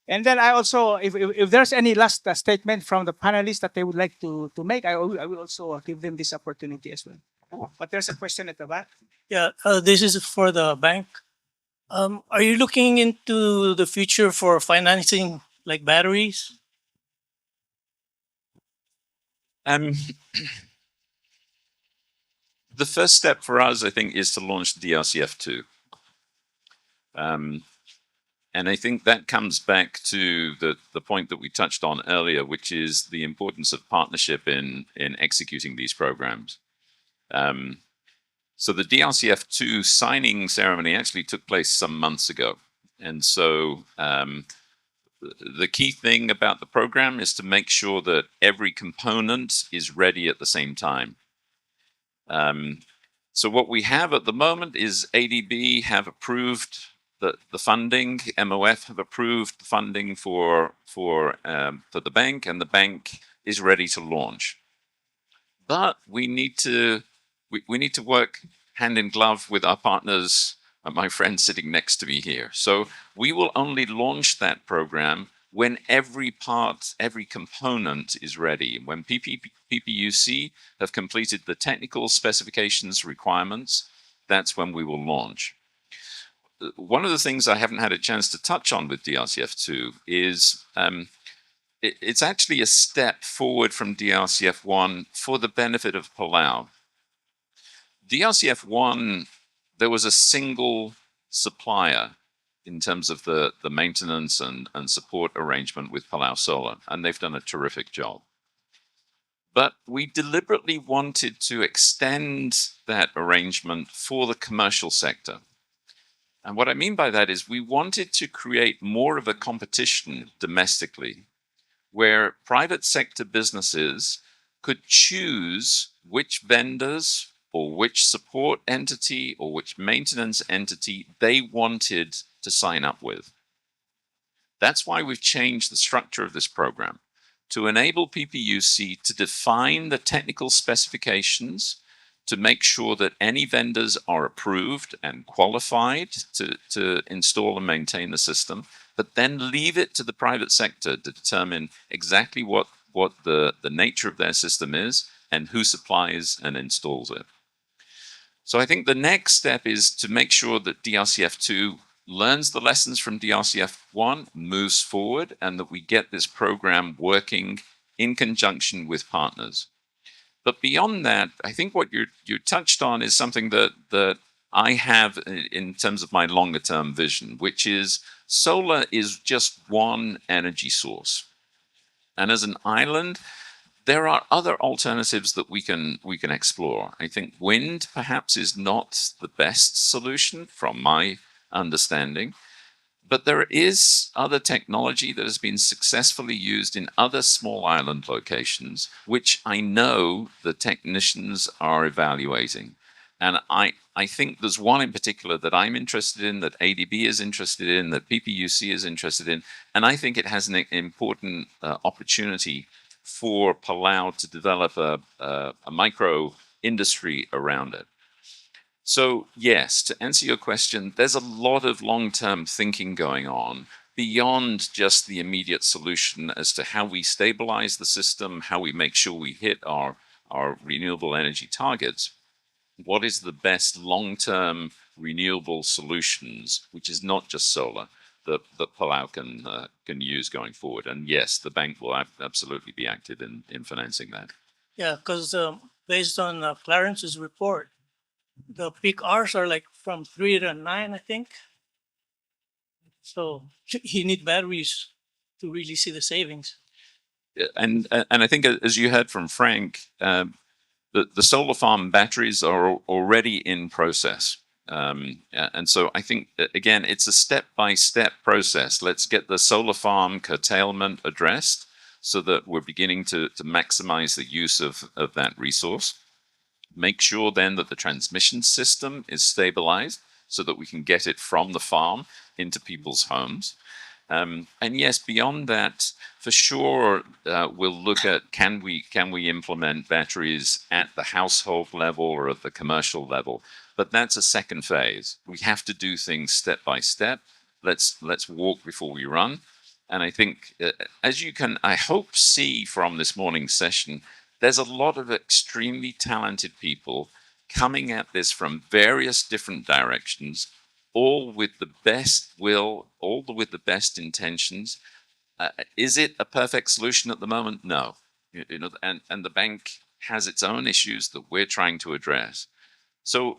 And then I also, if there's any last statement from the panelists that they would like to make, I will also give them this opportunity as well. But there's a question at the back. Yeah, this is for the bank. Are you looking into the future for financing like batteries? The first step for us, I think, is to launch DRCF2. And I think that comes back to the point that we touched on earlier, which is the importance of partnership in executing these programs. So the DRCF2 signing ceremony actually took place some months ago. And so the key thing about the program is to make sure that every component is ready at the same time. So what we have at the moment is ADB have approved the funding, MOF have approved the funding for the bank, and the bank is ready to launch. But we need to work hand in glove with our partners, my friend sitting next to me here. So we will only launch that program when every part, every component is ready. When PPUC have completed the technical specifications requirements, that's when we will launch. One of the things I haven't had a chance to touch on with DRCF2 is it's actually a step forward from DRCF1 for the benefit of Palau. DRCF1, there was a single supplier in terms of the maintenance and support arrangement with Palau Solar, and they've done a terrific job. But we deliberately wanted to extend that arrangement for the commercial sector. And what I mean by that is we wanted to create more of a competition domestically, where private sector businesses could choose which vendors or which support entity or which maintenance entity they wanted to sign up with. That's why we've changed the structure of this program to enable PPUC to define the technical specifications, to make sure that any vendors are approved and qualified to install and maintain the system, but then leave it to the private sector to determine exactly what the nature of their system is and who supplies and installs it. So I think the next step is to make sure that DRCF2 learns the lessons from DRCF1, moves forward, and that we get this program working in conjunction with partners. But beyond that, I think what you touched on is something that I have in terms of my longer term vision, which is solar is just one energy source. And as an island, there are other alternatives that we can explore. I think wind perhaps is not the best solution from my understanding, but there is other technology that has been successfully used in other small island locations, which I know the technicians are evaluating. And I think there's one in particular that I'm interested in, that ADB is interested in, that PPUC is interested in, and I think it has an important opportunity for Palau to develop a micro industry around it. So, yes, to answer your question, there's a lot of long term thinking going on beyond just the immediate solution as to how we stabilize the system, how we make sure we hit our renewable energy targets. What is the best long term renewable solutions, which is not just solar, that Palau can use going forward? And yes, the bank will absolutely be active in financing that. Yeah, because based on Clarence's report, the peak hours are like from 3 to 9, I think. So you need batteries to really see the savings. And I think as you heard from Frank, the solar farm batteries are already in process. And so I think again, it's a step-by-step process. Let's get the solar farm curtailment addressed so that we're beginning to maximize the use of that resource. Make sure then that the transmission system is stabilized so that we can get it from the farm into people's homes. And yes, beyond that, for sure, we'll look at can we implement batteries at the household level or at the commercial level. But that's a second phase. We have to do things step by step. Let's walk before we run. And I think, as you can, I hope, see from this morning's session, there's a lot of extremely talented people coming at this from various different directions, all with the best will, all with the best intentions. Is it a perfect solution at the moment? No. And the bank has its own issues that we're trying to address. So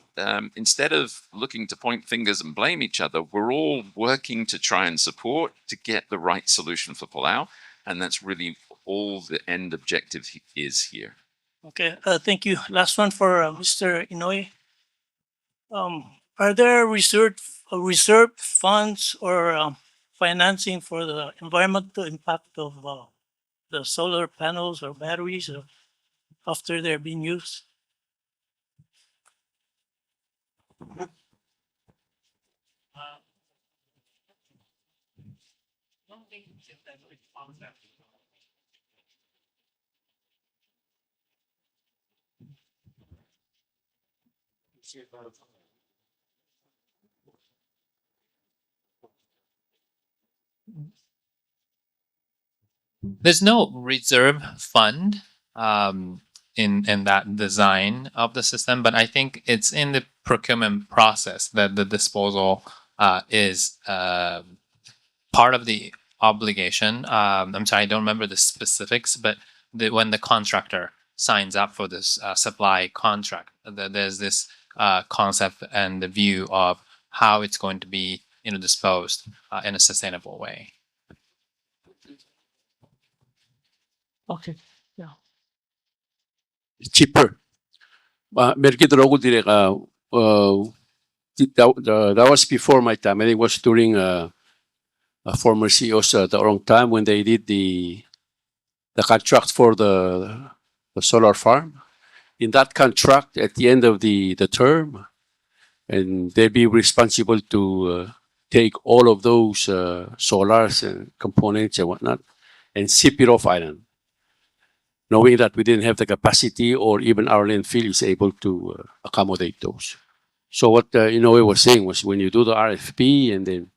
instead of looking to point fingers and blame each other, we're all working to try and support to get the right solution for Palau. And that's really all the end objective is here. Okay, thank you. Last one for Mr. Inoue. Are there reserve funds or financing for the environmental impact of the solar panels or batteries after they're being used? There's no reserve fund in that design of the system, but I think it's in the procurement process that the disposal is part of the obligation. I'm sorry, I don't remember the specifics, but when the contractor signs up for this supply contract, there's this concept and the view of how it's going to be disposed in a sustainable way. Okay, yeah. Cheaper. Merki Drogo direct. That was before my time. I think it was during a former CEO's the wrong time when they did the contract for the solar farm. In that contract, at the end of the term, and they'd be responsible to take all of those solars and components and whatnot and ship it off island, knowing that we didn't have the capacity or even our landfill is able to accommodate those. So what Inoue was saying was when you do the RFP, and then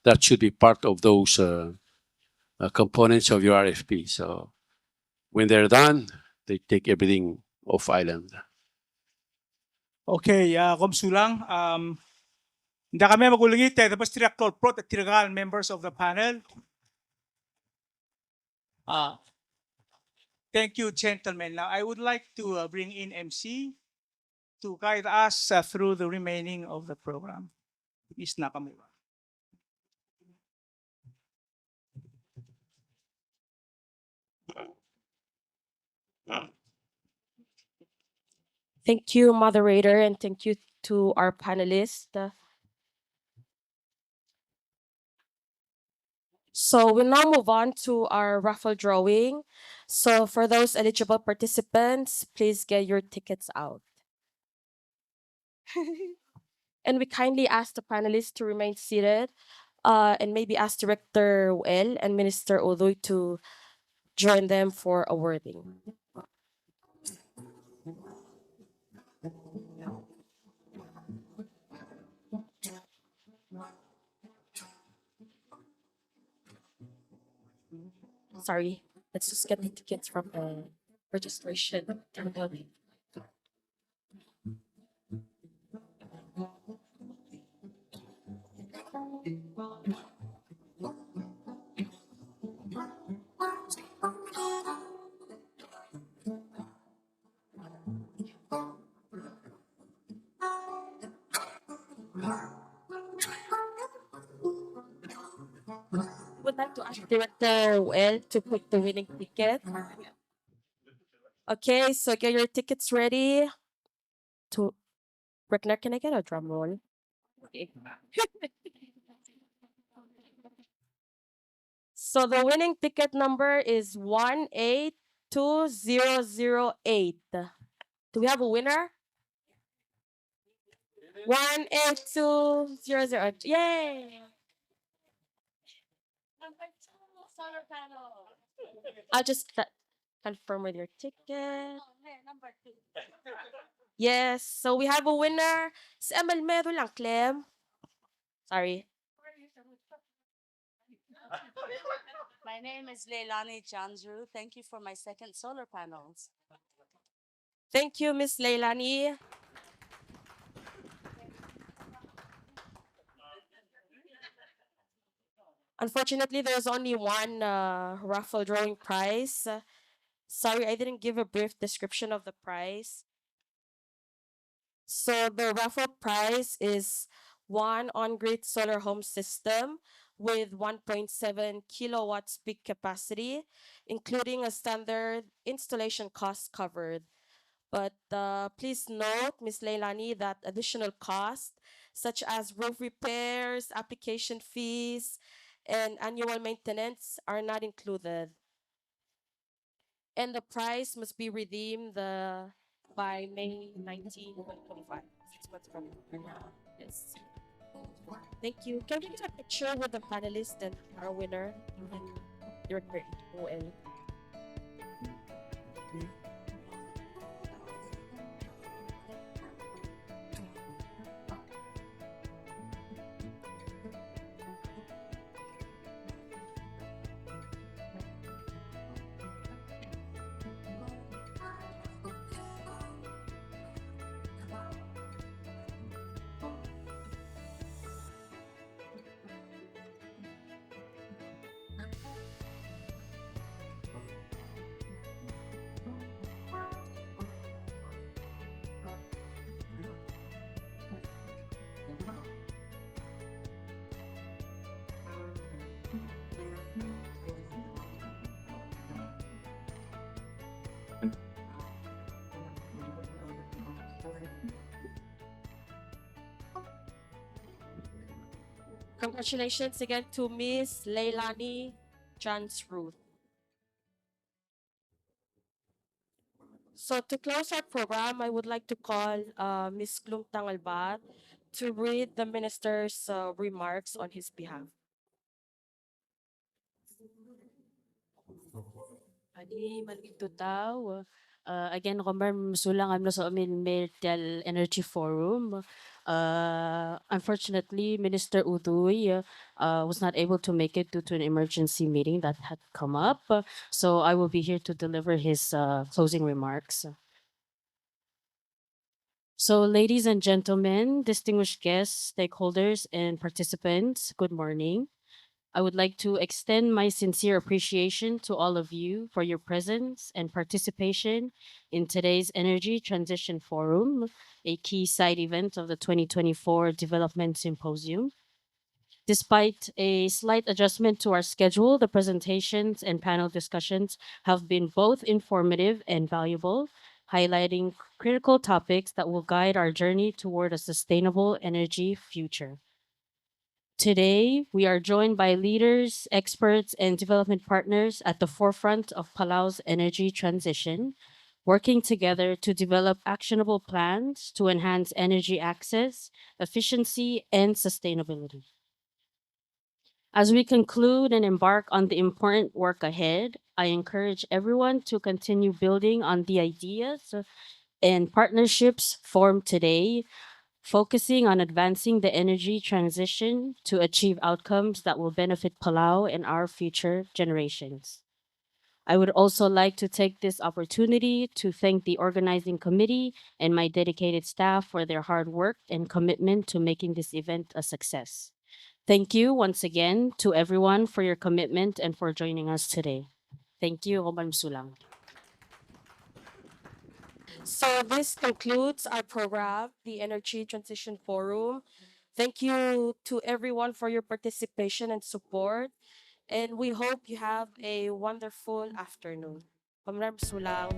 that should be part of those components of your RFP. So when they're done, they take everything off island. Okay, Komsulang, hindi kami magulungit tapos Director Prot at Tiragal, members of the panel. Thank you, gentlemen. Now, I would like to bring in MC to guide us through the remaining of the program. Ms. Nakamura. Thank you, moderator, and thank you to our panelists. So we'll now move on to our raffle drawing. So for those eligible participants, please get your tickets out. And we kindly ask the panelists to remain seated and maybe ask Director Well and Minister Odoy to join them for a wording. Sorry, let's just get the tickets from the registration terminal. Would like to ask Director Well to put the winning ticket. Okay, so get your tickets ready. To Breckner, can I get a drum roll? Okay. So the winning ticket number is 182008. Do we have a winner? 182008. Yay! Solar panel. I'll just confirm with your ticket. Yes, so we have a winner. Si Emel Mero lang, Clem. Sorry. My name is Leilani Janzru. Thank you for my second solar panels. Thank you, Miss Leilani. Unfortunately, there's only one raffle drawing prize. Sorry, I didn't give a brief description of the prize. So the raffle prize is one on-grid solar home system with 1.7 kilowatts peak capacity, including a standard installation cost covered. But please note, Ms. Leilani, that additional costs such as roof repairs, application fees, and annual maintenance are not included. And the price must be redeemed by May 19, 2025. 6 months from now. Yes. Thank you. Can we get a picture with the panelists and our winner and Director OL? Congratulations again to Miss Leilani Jansruth. So to close our program, I would like to call Ms. Klung Tangalbat to read the minister's remarks on his behalf. Adi malito tao. Again, Romar Musulang amno sa amin Medical Energy Forum. Unfortunately, Minister Uduy was not able to make it due to an emergency meeting that had come up. So I will be here to deliver his closing remarks. So, ladies and gentlemen, distinguished guests, stakeholders, and participants, good morning. I would like to extend my sincere appreciation to all of you for your presence and participation in today's Energy Transition Forum, a key side event of the 2024 Development Symposium. Despite a slight adjustment to our schedule, the presentations and panel discussions have been both informative and valuable, highlighting critical topics that will guide our journey toward a sustainable energy future. Today, we are joined by leaders, experts, and development partners at the forefront of Palau's energy transition, working together to develop actionable plans to enhance energy access, efficiency, and sustainability. As we conclude and embark on the important work ahead, I encourage everyone to continue building on the ideas and partnerships formed today, focusing on advancing the energy transition to achieve outcomes that will benefit Palau and our future generations. I would also like to take this opportunity to thank the organizing committee and my dedicated staff for their hard work and commitment to making this event a success. Thank you once again to everyone for your commitment and for joining us today. Thank you, Roman Sulang. So this concludes our program, the Energy Transition Forum. Thank you to everyone for your participation and support. And we hope you have a wonderful afternoon. Pamram Sulang.